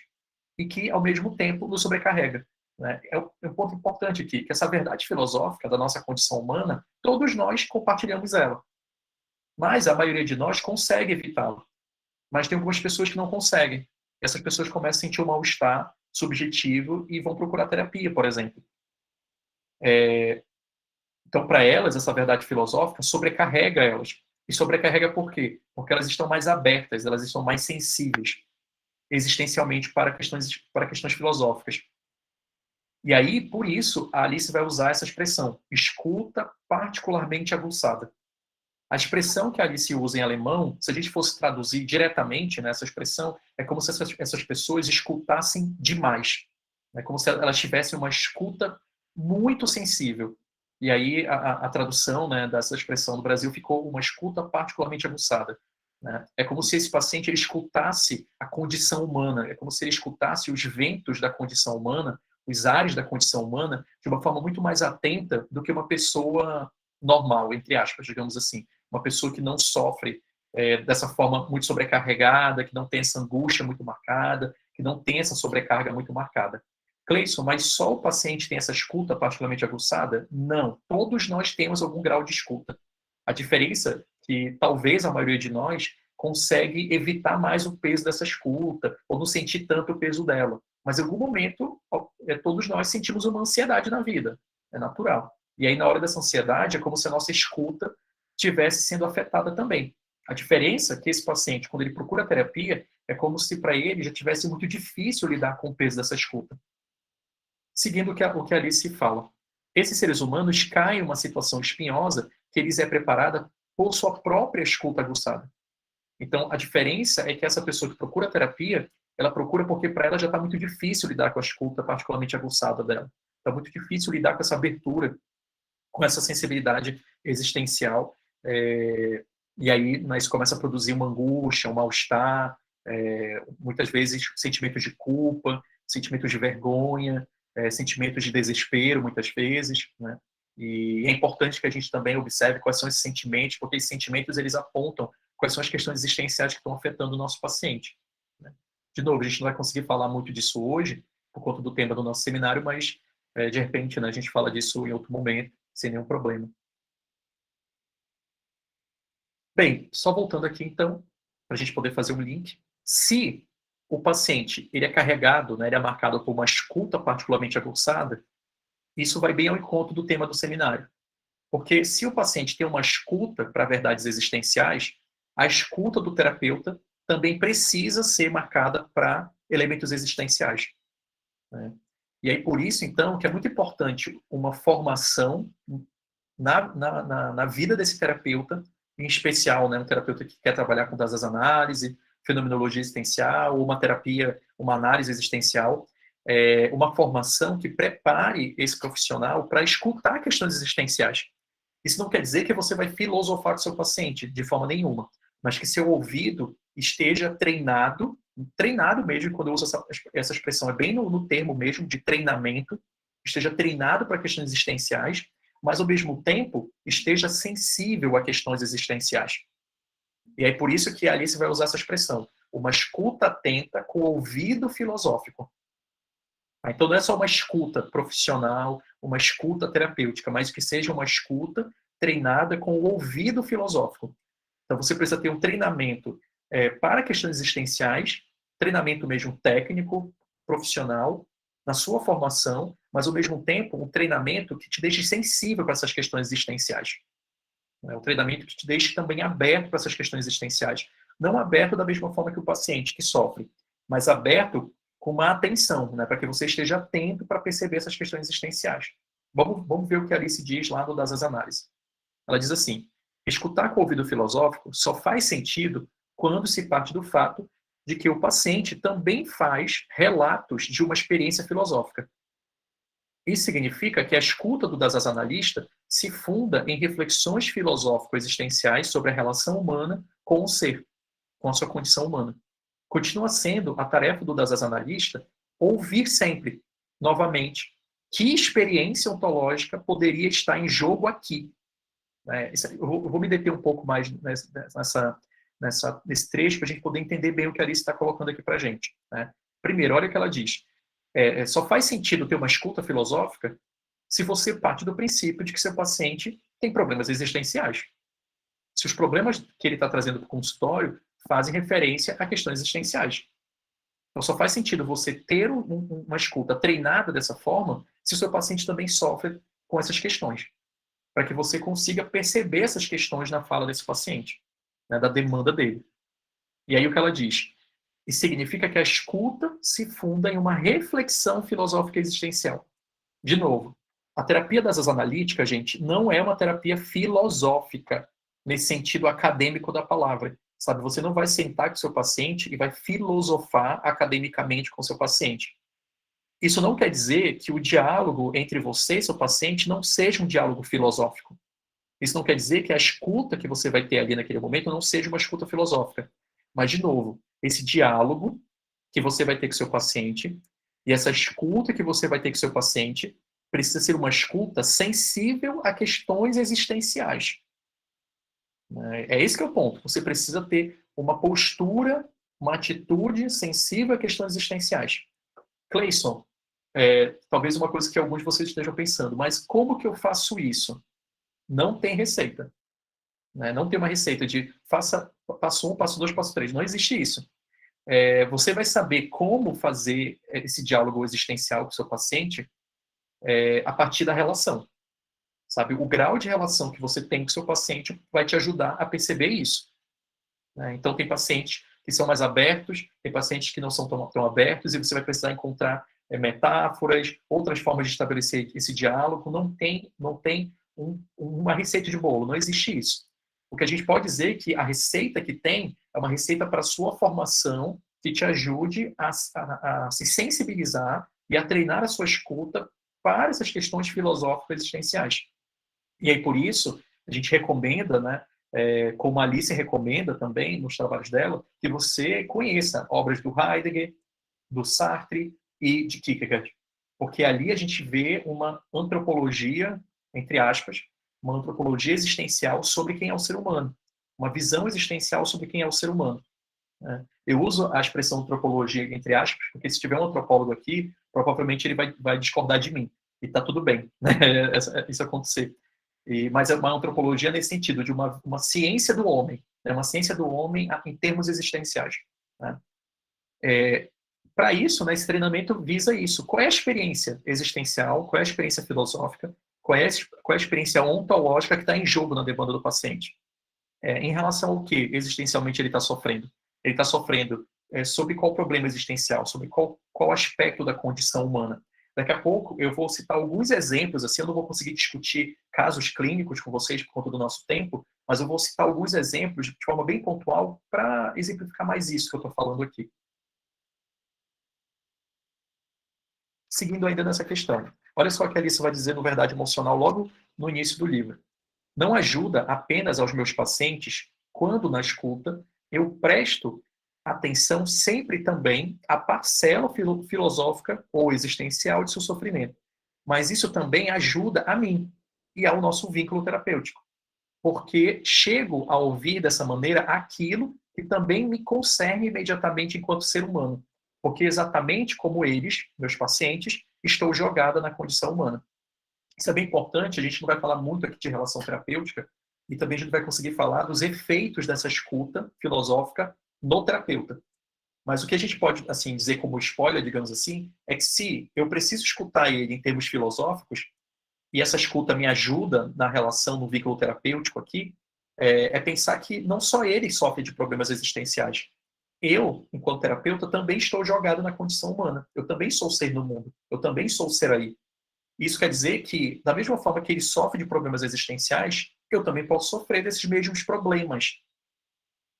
e que, ao mesmo tempo, nos sobrecarrega. Né? É um ponto importante aqui, que essa verdade filosófica da nossa condição humana, todos nós compartilhamos ela, mas a maioria de nós consegue evitá-la. Mas tem algumas pessoas que não conseguem. Essas pessoas começam a sentir um mal-estar subjetivo e vão procurar terapia, por exemplo. Então, para elas, essa verdade filosófica sobrecarrega elas. E sobrecarrega por quê? Porque elas estão mais abertas, elas estão mais sensíveis existencialmente para questões filosóficas. E aí, por isso, a Alice vai usar essa expressão, escuta particularmente aguçada. A expressão que a Alice usa em alemão, se a gente fosse traduzir diretamente nessa expressão, é como se essas pessoas escutassem demais. É como se elas tivessem uma escuta muito sensível. E aí a tradução, né, dessa expressão no Brasil ficou uma escuta particularmente aguçada. Né? É como se esse paciente ele escutasse a condição humana, é como se ele escutasse os ventos da condição humana, os ares da condição humana, de uma forma muito mais atenta do que uma pessoa normal, entre aspas, digamos assim. Uma pessoa que não sofre dessa forma muito sobrecarregada, que não tem essa angústia muito marcada, que não tem essa sobrecarga muito marcada. Cleison, mas só o paciente tem essa escuta particularmente aguçada? Não. Todos nós temos algum grau de escuta. A diferença é que talvez a maioria de nós consegue evitar mais o peso dessa escuta, ou não sentir tanto o peso dela. Mas em algum momento, todos nós sentimos uma ansiedade na vida. É natural. E aí, na hora dessa ansiedade, é como se a nossa escuta estivesse sendo afetada também. A diferença é que esse paciente, quando ele procura terapia, é como se para ele já tivesse muito difícil lidar com o peso dessa escuta. Seguindo o que a Alice fala. Esses seres humanos caem em uma situação espinhosa que eles é preparada por sua própria escuta aguçada. Então, a diferença é que essa pessoa que procura terapia, ela procura porque para ela já está muito difícil lidar com a escuta particularmente aguçada dela. Está muito difícil lidar com essa abertura com essa sensibilidade existencial, e aí isso começa a produzir uma angústia, um mal-estar, muitas vezes sentimentos de culpa, sentimentos de vergonha, sentimentos de desespero, muitas vezes, né? E é importante que a gente também observe quais são esses sentimentos, porque esses sentimentos eles apontam quais são as questões existenciais que estão afetando o nosso paciente, né? De novo, a gente não vai conseguir falar muito disso hoje, por conta do tema do nosso seminário, mas, de repente, né, a gente fala disso em outro momento, sem nenhum problema. Bem, só voltando aqui, então, para a gente poder fazer um link. Se o paciente ele é carregado, né, ele é marcado por uma escuta particularmente aguçada, isso vai bem ao encontro do tema do seminário. Porque se o paciente tem uma escuta para verdades existenciais, a escuta do terapeuta também precisa ser marcada para elementos existenciais, né? E aí, por isso, então, que é muito importante uma formação na vida desse terapeuta, em especial, né, um terapeuta que quer trabalhar com dados análise, fenomenologia existencial, uma terapia, uma análise existencial, uma formação que prepare esse profissional para escutar questões existenciais. Isso não quer dizer que você vai filosofar com seu paciente, de forma nenhuma, mas que seu ouvido esteja treinado mesmo, quando eu uso essa expressão, é bem no termo mesmo de treinamento, esteja treinado para questões existenciais, mas ao mesmo tempo esteja sensível a questões existenciais. E aí por isso que a Alice vai usar essa expressão, uma escuta atenta com ouvido filosófico. Então não é só uma escuta profissional, uma escuta terapêutica, mas que seja uma escuta treinada com o ouvido filosófico. Então você precisa ter um treinamento para questões existenciais, treinamento mesmo técnico, profissional, na sua formação, mas ao mesmo tempo um treinamento que te deixe sensível para essas questões existenciais. Um treinamento que te deixe também aberto para essas questões existenciais. Não aberto da mesma forma que o paciente que sofre, mas aberto com uma atenção, né, para que você esteja atento para perceber essas questões existenciais. Vamos ver o que a Alice diz lá no Das Análises. Ela diz assim: escutar com o ouvido filosófico só faz sentido quando se parte do fato de que o paciente também faz relatos de uma experiência filosófica. Isso significa que a escuta do Das Analista se funda em reflexões filosófico-existenciais sobre a relação humana com o ser, com a sua condição humana. Continua sendo a tarefa do Das Analista ouvir sempre, novamente, que experiência ontológica poderia estar em jogo aqui. Eu vou me deter um pouco mais nesse trecho para a gente poder entender bem o que a Alice está colocando aqui para a gente, né? Primeiro, olha o que ela diz. Só faz sentido ter uma escuta filosófica se você parte do princípio de que seu paciente tem problemas existenciais. Se os problemas que ele está trazendo para o consultório fazem referência a questões existenciais. Então, só faz sentido você ter uma escuta treinada dessa forma se o seu paciente também sofre com essas questões, para que você consiga perceber essas questões na fala desse paciente, né, da demanda dele. E aí o que ela diz? Isso significa que a escuta se funda em uma reflexão filosófica existencial. De novo, a terapia das analíticas, gente, não é uma terapia filosófica, nesse sentido acadêmico da palavra. Sabe, você não vai sentar com o seu paciente e vai filosofar academicamente com o seu paciente. Isso não quer dizer que o diálogo entre você e seu paciente não seja um diálogo filosófico. Isso não quer dizer que a escuta que você vai ter ali naquele momento não seja uma escuta filosófica. Mas, de novo, esse diálogo que você vai ter com seu paciente e essa escuta que você vai ter com seu paciente precisa ser uma escuta sensível a questões existenciais. É esse que é o ponto. Você precisa ter uma postura, uma atitude sensível a questões existenciais. Cleison, talvez uma coisa que alguns de vocês estejam pensando, mas como que eu faço isso? Não tem receita. Né? Não tem uma receita de faça passo 1, passo 2, passo 3. Não existe isso. Você vai saber como fazer esse diálogo existencial com o seu paciente a partir da relação. Sabe? O grau de relação que você tem com o seu paciente vai te ajudar a perceber isso. Né? Então, tem pacientes que são mais abertos, tem pacientes que não são tão abertos, e você vai precisar encontrar metáforas, outras formas de estabelecer esse diálogo. Não tem uma receita de bolo, não existe isso. O que a gente pode dizer é que a receita que tem é uma receita para a sua formação, que te ajude a se sensibilizar e a treinar a sua escuta para essas questões filosóficas existenciais. E aí, por isso, a gente recomenda, né, como a Alice recomenda também nos trabalhos dela, que você conheça obras do Heidegger, do Sartre e de Kierkegaard. Porque ali a gente vê uma antropologia, entre aspas, uma antropologia existencial sobre quem é o ser humano, uma visão existencial sobre quem é o ser humano. Né? Eu uso a expressão antropologia entre aspas, porque se tiver um antropólogo aqui, provavelmente ele vai discordar de mim. E está tudo bem, né? Isso acontecer. Mas é uma antropologia nesse sentido, de uma ciência do homem, né? Uma ciência do homem em termos existenciais. Né? Para isso, né, esse treinamento visa isso. Qual é a experiência existencial, qual é a experiência filosófica, qual é a experiência ontológica que está em jogo na demanda do paciente? Em relação ao que existencialmente ele está sofrendo? Ele está sofrendo sobre qual problema existencial, sobre qual aspecto da condição humana. Daqui a pouco eu vou citar alguns exemplos, assim eu não vou conseguir discutir casos clínicos com vocês por conta do nosso tempo, mas eu vou citar alguns exemplos de forma bem pontual para exemplificar mais isso que eu estou falando aqui. Seguindo ainda nessa questão. Olha só o que a Alice vai dizer no Verdade Emocional logo no início do livro. Não ajuda apenas aos meus pacientes quando, na escuta, eu presto atenção sempre também à parcela filosófica ou existencial de seu sofrimento. Mas isso também ajuda a mim e ao nosso vínculo terapêutico. Porque chego a ouvir dessa maneira aquilo que também me concerne imediatamente enquanto ser humano. Porque exatamente como eles, meus pacientes, estou jogada na condição humana. Isso é bem importante, a gente não vai falar muito aqui de relação terapêutica, e também a gente vai conseguir falar dos efeitos dessa escuta filosófica no terapeuta. Mas o que a gente pode assim dizer como spoiler, digamos assim, é que se eu preciso escutar ele em termos filosóficos, e essa escuta me ajuda na relação, no vínculo terapêutico aqui, pensar que não só ele sofre de problemas existenciais. Eu, enquanto terapeuta, também estou jogado na condição humana. Eu também sou ser no mundo. Eu também sou ser aí. Isso quer dizer que, da mesma forma que ele sofre de problemas existenciais, eu também posso sofrer desses mesmos problemas,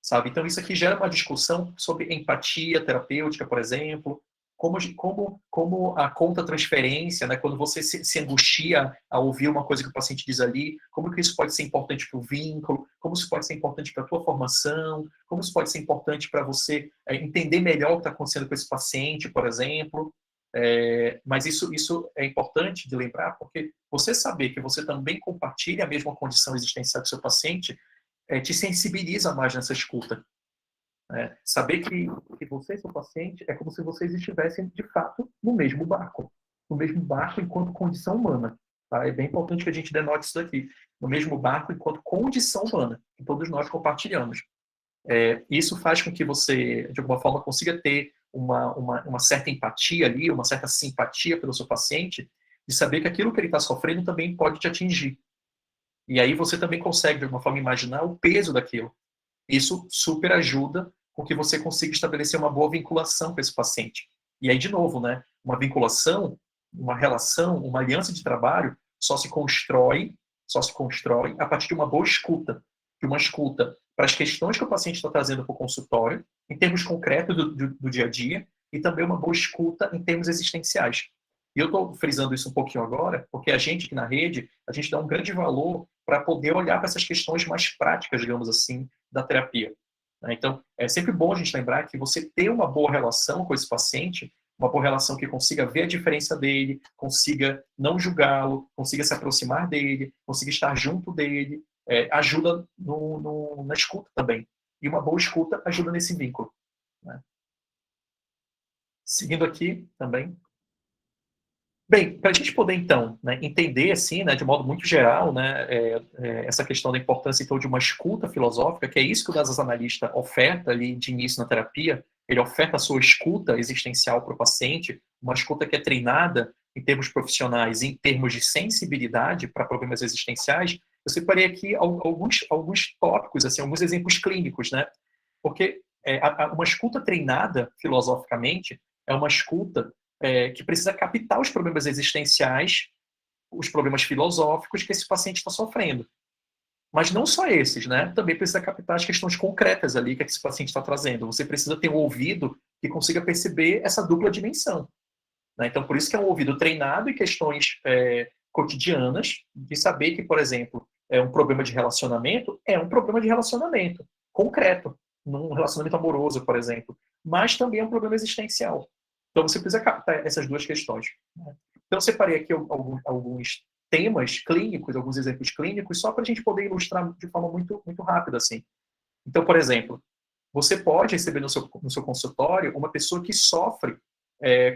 sabe? Então, isso aqui gera uma discussão sobre empatia terapêutica, por exemplo, como a contra-transferência, né? Quando você se angustia ao ouvir uma coisa que o paciente diz ali, como que isso pode ser importante para o vínculo, como isso pode ser importante para a tua formação, como isso pode ser importante para você entender melhor o que está acontecendo com esse paciente, por exemplo. Mas isso é importante de lembrar, porque você saber que você também compartilha a mesma condição existencial do seu paciente te sensibiliza mais nessa escuta. Saber que você e seu paciente é como se vocês estivessem, de fato, no mesmo barco. No mesmo barco enquanto condição humana. Tá? É bem importante que a gente denote isso daqui. No mesmo barco enquanto condição humana, que todos nós compartilhamos. Isso faz com que você, de alguma forma, consiga ter uma certa empatia ali, uma certa simpatia pelo seu paciente, de saber que aquilo que ele está sofrendo também pode te atingir. E aí você também consegue, de alguma forma, imaginar o peso daquilo. Isso super ajuda com que você consiga estabelecer uma boa vinculação com esse paciente. E aí, de novo, né, uma vinculação, uma relação, uma aliança de trabalho só se constrói a partir de uma boa escuta. De uma escuta para as questões que o paciente está trazendo para o consultório, em termos concretos do dia a dia, e também uma boa escuta em termos existenciais. E eu estou frisando isso um pouquinho agora, porque a gente aqui na rede, a gente dá um grande valor para poder olhar para essas questões mais práticas, digamos assim, da terapia. Então, é sempre bom a gente lembrar que você ter uma boa relação com esse paciente, uma boa relação que consiga ver a diferença dele, consiga não julgá-lo, consiga se aproximar dele, consiga estar junto dele, ajuda na escuta também. E uma boa escuta ajuda nesse vínculo. Né? Seguindo aqui também. Bem, para a gente poder, então, né, entender, assim, né, de modo muito geral, né, essa questão da importância, então, de uma escuta filosófica, que é isso que o Dasas Analista oferta ali de início na terapia, ele oferta a sua escuta existencial para o paciente, uma escuta que é treinada em termos profissionais, em termos de sensibilidade para problemas existenciais. Eu separei aqui alguns tópicos, assim, alguns exemplos clínicos, né, porque uma escuta treinada filosoficamente é uma escuta que precisa captar os problemas existenciais, os problemas filosóficos que esse paciente está sofrendo. Mas não só esses, né? Também precisa captar as questões concretas ali que esse paciente está trazendo. Você precisa ter um ouvido que consiga perceber essa dupla dimensão. Né? Então, por isso que é um ouvido treinado e questões cotidianas, de saber que, por exemplo, é um problema de relacionamento, é um problema de relacionamento concreto, num relacionamento amoroso, por exemplo, mas também é um problema existencial. Então você precisa captar essas duas questões, né? Então eu separei aqui alguns temas clínicos, alguns exemplos clínicos, só para a gente poder ilustrar de forma muito, muito rápida, assim. Então, por exemplo, você pode receber no seu consultório uma pessoa que sofre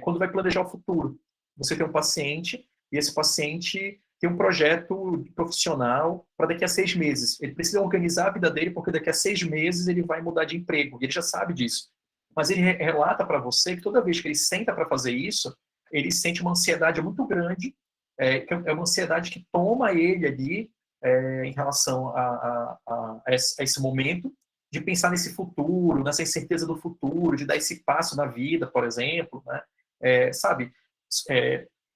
quando vai planejar o futuro. Você tem um paciente e esse paciente tem um projeto profissional para daqui a 6 meses. Ele precisa organizar a vida dele porque daqui a 6 meses ele vai mudar de emprego. E ele já sabe disso. Mas ele relata para você que toda vez que ele senta para fazer isso, ele sente uma ansiedade muito grande, que é uma ansiedade que toma ele ali em relação a esse momento, de pensar nesse futuro, nessa incerteza do futuro, de dar esse passo na vida, por exemplo, né? Sabe,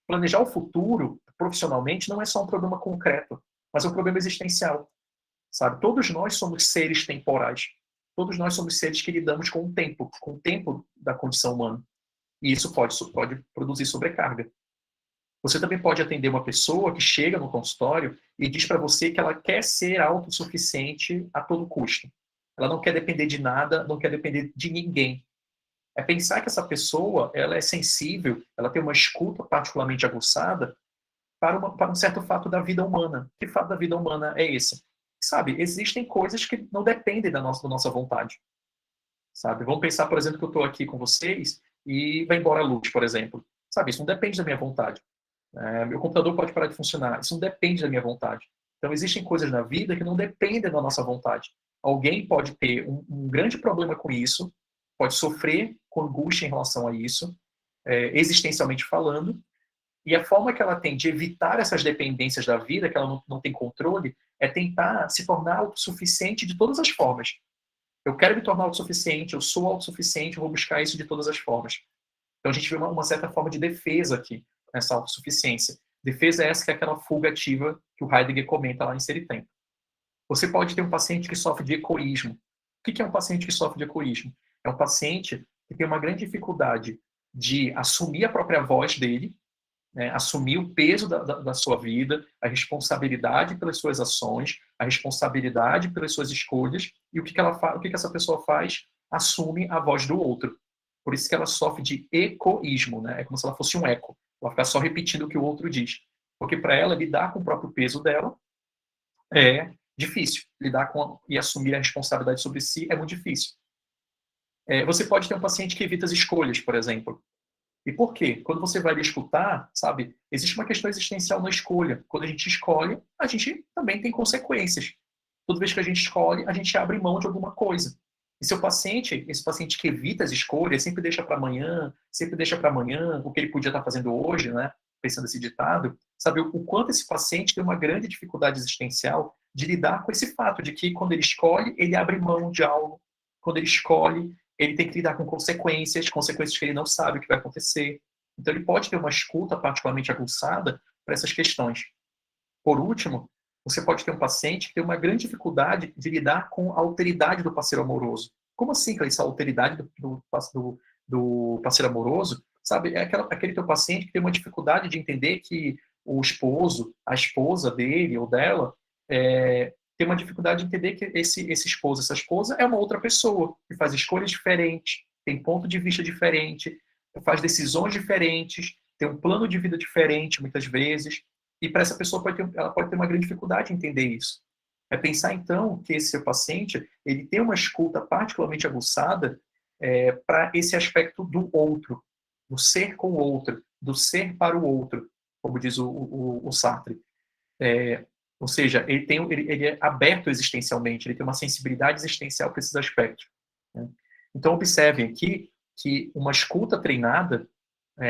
planejar o futuro profissionalmente não é só um problema concreto, mas é um problema existencial, sabe? Todos nós somos seres temporais. Todos nós somos seres que lidamos com o tempo da condição humana. E isso pode produzir sobrecarga. Você também pode atender uma pessoa que chega no consultório e diz para você que ela quer ser autossuficiente a todo custo. Ela não quer depender de nada, não quer depender de ninguém. É pensar que essa pessoa ela é sensível, ela tem uma escuta particularmente aguçada para um certo fato da vida humana. Que fato da vida humana é esse? Sabe, existem coisas que não dependem da nossa vontade. Sabe? Vamos pensar, por exemplo, que eu estou aqui com vocês e vai embora a luz, por exemplo. Sabe, isso não depende da minha vontade. Meu computador pode parar de funcionar. Isso não depende da minha vontade. Então, existem coisas na vida que não dependem da nossa vontade. Alguém pode ter um grande problema com isso, pode sofrer com angústia em relação a isso, existencialmente falando, e a forma que ela tem de evitar essas dependências da vida, que ela não tem controle, é tentar se tornar autossuficiente de todas as formas. Eu quero me tornar autossuficiente, eu sou autossuficiente, eu vou buscar isso de todas as formas. Então a gente vê uma certa forma de defesa aqui, nessa autossuficiência. Defesa é essa que é aquela fuga ativa que o Heidegger comenta lá em Ser e Tempo. Você pode ter um paciente que sofre de ecoísmo. O que é um paciente que sofre de ecoísmo? É um paciente que tem uma grande dificuldade de assumir a própria voz dele, né, assumir o peso da sua vida, a responsabilidade pelas suas ações, a responsabilidade pelas suas escolhas, e o que essa pessoa faz? Assume a voz do outro. Por isso que ela sofre de ecoísmo, né? É como se ela fosse um eco. Ela fica só repetindo o que o outro diz. Porque para ela, lidar com o próprio peso dela é difícil. Lidar com e assumir a responsabilidade sobre si é muito difícil. Você pode ter um paciente que evita as escolhas, por exemplo. E por quê? Quando você vai escutar, sabe, existe uma questão existencial na escolha. Quando a gente escolhe, a gente também tem consequências. Toda vez que a gente escolhe, a gente abre mão de alguma coisa. E esse paciente que evita as escolhas, sempre deixa para amanhã, o que ele podia estar fazendo hoje, né? Pensando esse ditado, sabe o quanto esse paciente tem uma grande dificuldade existencial de lidar com esse fato de que quando ele escolhe, ele abre mão de algo. Quando ele escolhe, ele tem que lidar com consequências que ele não sabe o que vai acontecer. Então ele pode ter uma escuta particularmente aguçada para essas questões. Por último, você pode ter um paciente que tem uma grande dificuldade de lidar com a alteridade do parceiro amoroso. Como assim, Cleiton, essa alteridade do parceiro amoroso? Sabe, é aquele teu paciente que tem uma dificuldade de entender que o esposo, a esposa dele ou dela, tem uma dificuldade de entender que esse esposo, essa esposa é uma outra pessoa, que faz escolhas diferentes, tem ponto de vista diferente, faz decisões diferentes, tem um plano de vida diferente, muitas vezes, e para essa pessoa ela pode ter uma grande dificuldade em entender isso. É pensar, então, que esse seu paciente ele tem uma escuta particularmente aguçada para esse aspecto do outro, do ser com o outro, do ser para o outro, como diz o Sartre. Ou seja, ele é aberto existencialmente, ele tem uma sensibilidade existencial para esses aspectos, né? Então, observem aqui que uma escuta treinada,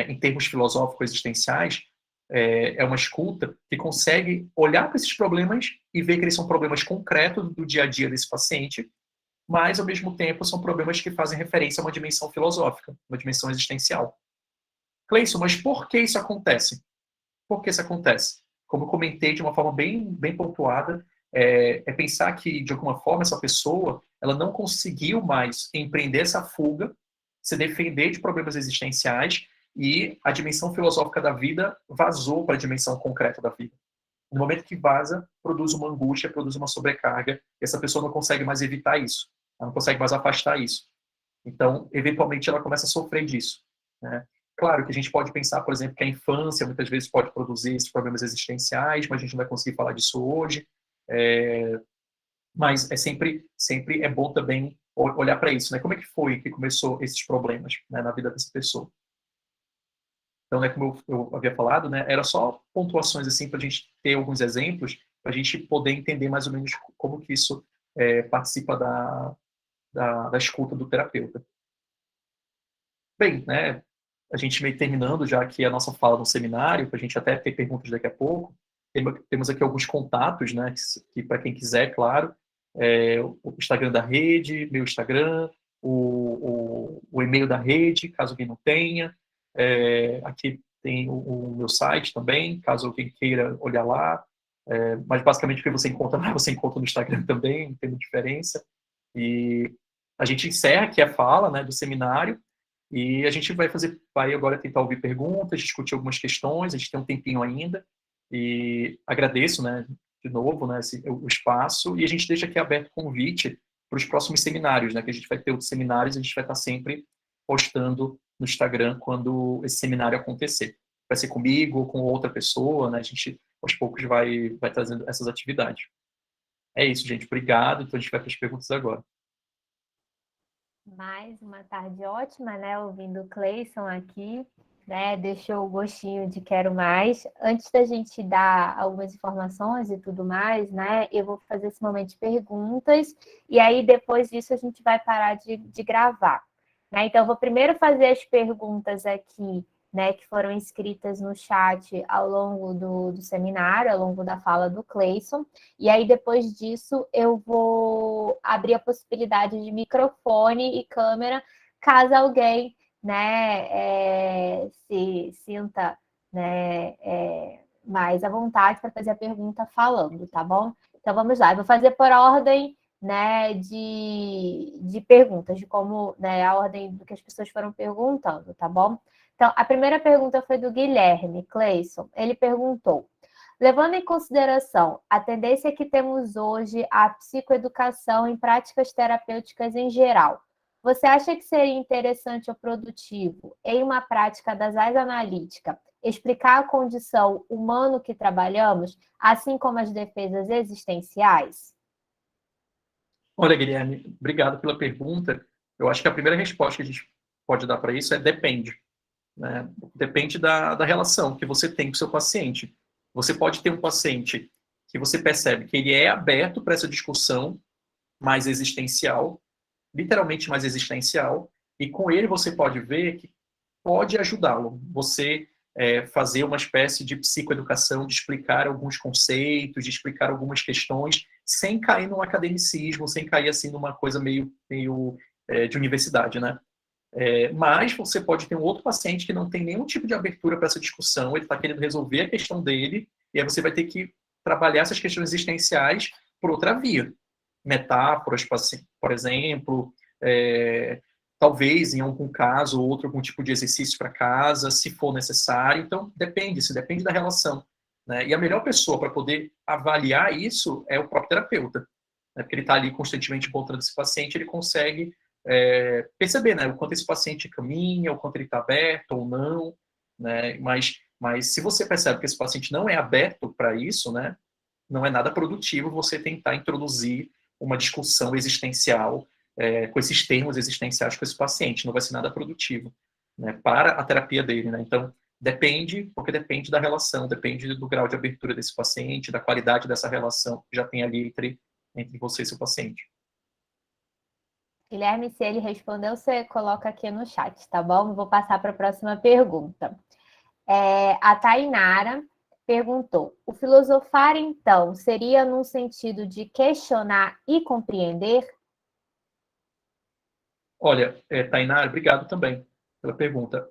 em termos filosóficos existenciais, é uma escuta que consegue olhar para esses problemas e ver que eles são problemas concretos do dia a dia desse paciente, mas, ao mesmo tempo, são problemas que fazem referência a uma dimensão filosófica, uma dimensão existencial. Cleison, mas por que isso acontece? Por que isso acontece? Como eu comentei de uma forma bem, bem pontuada, pensar que, de alguma forma, essa pessoa ela não conseguiu mais empreender essa fuga, se defender de problemas existenciais, e a dimensão filosófica da vida vazou para a dimensão concreta da vida. No momento que vaza, produz uma angústia, produz uma sobrecarga, e essa pessoa não consegue mais evitar isso, ela não consegue mais afastar isso. Então, eventualmente, ela começa a sofrer disso, né? Claro que a gente pode pensar, por exemplo, que a infância muitas vezes pode produzir esses problemas existenciais, mas a gente não vai conseguir falar disso hoje. Mas sempre é bom também olhar para isso, né? Como é que foi que começou esses problemas, né, na vida dessa pessoa? Então, né, como eu havia falado, né, era só pontuações assim para a gente ter alguns exemplos, para a gente poder entender mais ou menos como que isso participa da escuta do terapeuta. Bem, né, a gente meio terminando já aqui a nossa fala no seminário, para a gente até ter perguntas daqui a pouco. Temos aqui alguns contatos, né, que para quem quiser, claro, o Instagram da rede, meu Instagram, o e-mail da rede, caso alguém não tenha. Aqui tem o meu site também, caso alguém queira olhar lá. Mas basicamente o que você encontra lá, você encontra no Instagram também, não tem muita diferença. E a gente encerra aqui a fala, né, do seminário, e a gente vai agora tentar ouvir perguntas, discutir algumas questões, a gente tem um tempinho ainda, e agradeço, né, de novo, né, o espaço, e a gente deixa aqui aberto o convite para os próximos seminários, né, que a gente vai ter outros seminários, a gente vai estar sempre postando no Instagram quando esse seminário acontecer. Vai ser comigo ou com outra pessoa, né, a gente aos poucos vai trazendo essas atividades. É isso, gente, obrigado, então a gente vai para as perguntas agora. Mais uma tarde ótima, né? Ouvindo o Cleison aqui, né? Deixou o gostinho de quero mais. Antes da gente dar algumas informações e tudo mais, né? Eu vou fazer esse momento de perguntas e aí depois disso a gente vai parar de gravar. Né? Então, eu vou primeiro fazer as perguntas aqui, né? Que foram escritas no chat ao longo do seminário, ao longo da fala do Cleison. E aí, depois disso, eu vou abrir a possibilidade de microfone e câmera, caso alguém, né, se sinta, né, mais à vontade para fazer a pergunta falando, tá bom? Então, vamos lá. Eu vou fazer por ordem, né, de perguntas, de como, né, a ordem do que as pessoas foram perguntando, tá bom? Então, a primeira pergunta foi do Guilherme Cleison. Ele perguntou: levando em consideração a tendência que temos hoje à psicoeducação em práticas terapêuticas em geral, você acha que seria interessante ou produtivo, em uma prática das áreas analítica, explicar a condição humana que trabalhamos, assim como as defesas existenciais? Olha, Guilherme, obrigado pela pergunta. Eu acho que a primeira resposta que a gente pode dar para isso é depende. Né? Depende da relação que você tem com o seu paciente. Você pode ter um paciente que você percebe que ele é aberto para essa discussão mais existencial, literalmente mais existencial, e com ele você pode ver que pode ajudá-lo. Você fazer uma espécie de psicoeducação, de explicar alguns conceitos, de explicar algumas questões, sem cair num academicismo, sem cair assim numa coisa meio de universidade, né? Mas você pode ter um outro paciente que não tem nenhum tipo de abertura para essa discussão, ele está querendo resolver a questão dele, e aí você vai ter que trabalhar essas questões existenciais por outra via. Metáforas, por exemplo, talvez em algum caso ou outro algum tipo de exercício para casa, se for necessário. Então, depende da relação. Né? E a melhor pessoa para poder avaliar isso é o próprio terapeuta. Né? Porque ele está ali constantemente encontrando esse paciente, ele consegue perceber, né, o quanto esse paciente caminha, o quanto ele está aberto ou não, né, mas se você percebe que esse paciente não é aberto para isso, né, não é nada produtivo você tentar introduzir uma discussão existencial com esses termos existenciais com esse paciente, não vai ser nada produtivo, né, para a terapia dele, né, então porque depende da relação, depende do grau de abertura desse paciente, da qualidade dessa relação que já tem ali entre você e seu paciente. Guilherme, se ele respondeu, você coloca aqui no chat, tá bom? Vou passar para a próxima pergunta. A Tainara perguntou: o filosofar, então, seria num sentido de questionar e compreender? Olha, Tainara, obrigado também pela pergunta.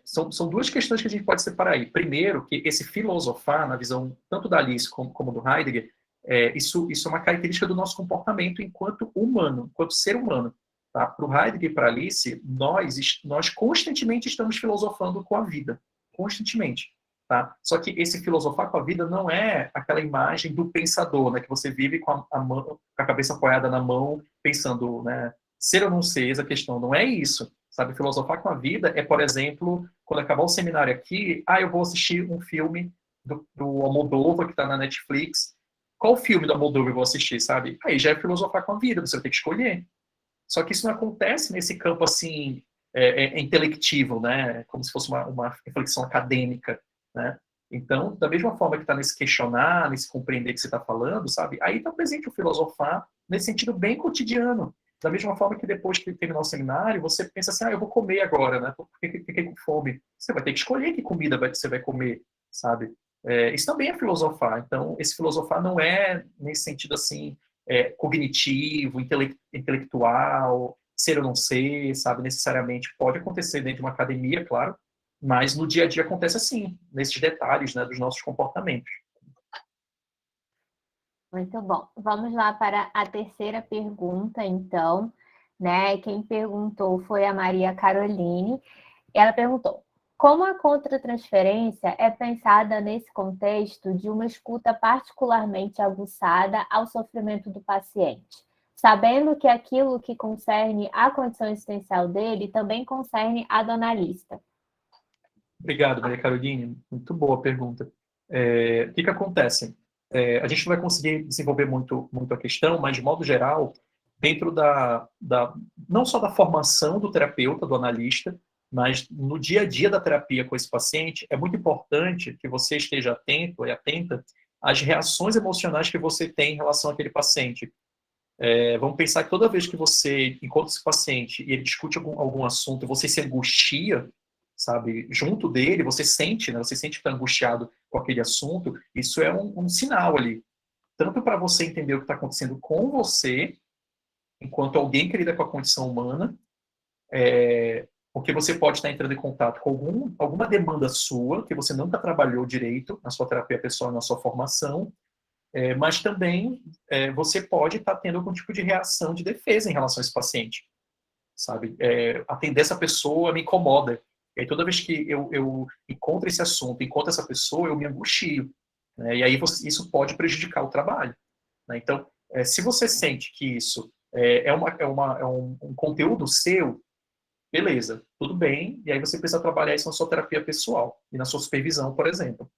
São duas questões que a gente pode separar aí. Primeiro, que esse filosofar, na visão tanto da Alice como do Heidegger, isso é uma característica do nosso comportamento enquanto humano, enquanto ser humano. Tá? Para o Heidegger e para a Alice, nós constantemente estamos filosofando com a vida. Constantemente. Tá? Só que esse filosofar com a vida não é aquela imagem do pensador, né, que você vive com com a cabeça apoiada na mão, pensando, né, ser ou não ser, essa questão. Não é isso. Sabe? Filosofar com a vida é, por exemplo, quando acabar o seminário aqui, eu vou assistir um filme do Almodóvar, que está na Netflix. Qual filme do Almodóvar eu vou assistir, sabe? Aí já é filosofar com a vida, você vai ter que escolher. Só que isso não acontece nesse campo assim intelectivo, né? Como se fosse uma reflexão acadêmica, né? Então, da mesma forma que está nesse questionar, nesse compreender que você está falando, sabe? Aí está presente o filosofar nesse sentido bem cotidiano. Da mesma forma que depois que terminar o seminário, você pensa assim, eu vou comer agora, né? Porque fiquei com fome. Você vai ter que escolher que comida você vai comer, sabe? Isso também é filosofar. Então, esse filosofar não é nesse sentido assim cognitivo, intelectual, ser ou não ser, sabe, necessariamente. Pode acontecer dentro de uma academia, claro, mas no dia a dia acontece assim, nesses detalhes, né, dos nossos comportamentos. Muito bom. Vamos lá para a terceira pergunta, então, né? Quem perguntou foi a Maria Caroline. Ela perguntou: como a contratransferência é pensada nesse contexto de uma escuta particularmente aguçada ao sofrimento do paciente, sabendo que aquilo que concerne a condição existencial dele também concerne a do analista? Obrigado, Maria Caroline. Muito boa pergunta. O que acontece? A gente não vai conseguir desenvolver muito a questão, mas, de modo geral, dentro não só da formação do terapeuta, do analista, mas no dia a dia da terapia com esse paciente, é muito importante que você esteja atento e atenta às reações emocionais que você tem em relação àquele paciente. Vamos pensar que toda vez que você encontra esse paciente e ele discute algum assunto, você se angustia, sabe, junto dele, você sente, né, você sente que está angustiado com aquele assunto, isso é um sinal ali, tanto para você entender o que está acontecendo com você, enquanto alguém que lida com a condição humana, porque você pode estar entrando em contato com alguma demanda sua, que você nunca trabalhou direito na sua terapia pessoal, na sua formação, mas também você pode estar tendo algum tipo de reação de defesa em relação a esse paciente, sabe? Atender essa pessoa me incomoda. E aí, toda vez que eu encontro esse assunto, encontro essa pessoa, eu me angustio. Né? E aí isso pode prejudicar o trabalho. Né? Então, se você sente que isso é um conteúdo seu, beleza, tudo bem, e aí você precisa trabalhar isso na sua terapia pessoal e na sua supervisão, por exemplo.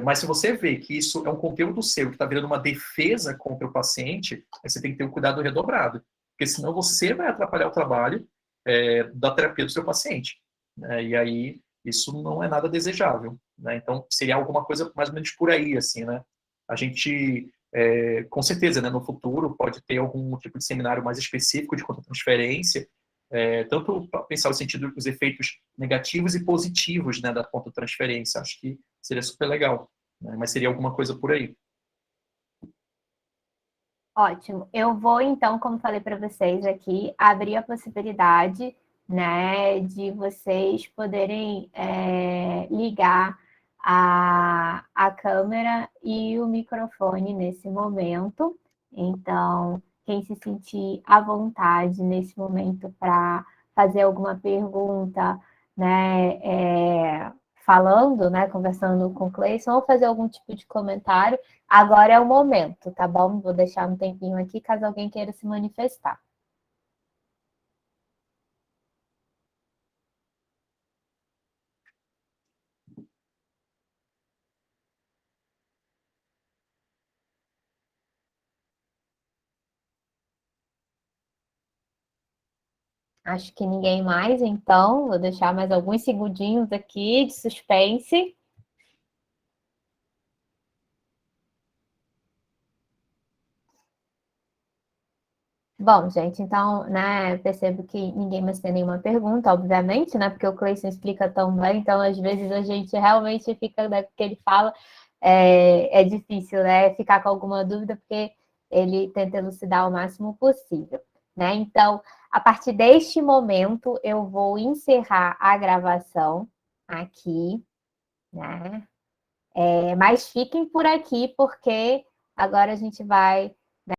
Mas se você vê que isso é um conteúdo seu, que está virando uma defesa contra o paciente, aí você tem que ter um cuidado redobrado, porque senão você vai atrapalhar o trabalho da terapia do seu paciente. Né? E aí isso não é nada desejável. Né? Então seria alguma coisa mais ou menos por aí, assim, né? A gente, com certeza, né, no futuro pode ter algum tipo de seminário mais específico de contra-transferência, tanto para pensar o sentido dos efeitos negativos e positivos, né, da contra-transferência. Acho que seria super legal, né? Mas seria alguma coisa por aí. Ótimo. Eu vou, então, como falei para vocês aqui, abrir a possibilidade, né, de vocês poderem ligar a câmera e o microfone nesse momento. Então, quem se sentir à vontade nesse momento para fazer alguma pergunta, né, falando, né, conversando com o Cleison, ou fazer algum tipo de comentário, agora é o momento, tá bom? Vou deixar um tempinho aqui caso alguém queira se manifestar. Acho que ninguém mais, então vou deixar mais alguns segundinhos aqui de suspense. Bom, gente, então, né, percebo que ninguém mais tem nenhuma pergunta, obviamente, né, porque o Cleison explica tão bem, então às vezes a gente realmente fica, né, que ele fala, é difícil, né, ficar com alguma dúvida, porque ele tenta elucidar o máximo possível, né, então, a partir deste momento, eu vou encerrar a gravação aqui, né, mas fiquem por aqui, porque agora a gente vai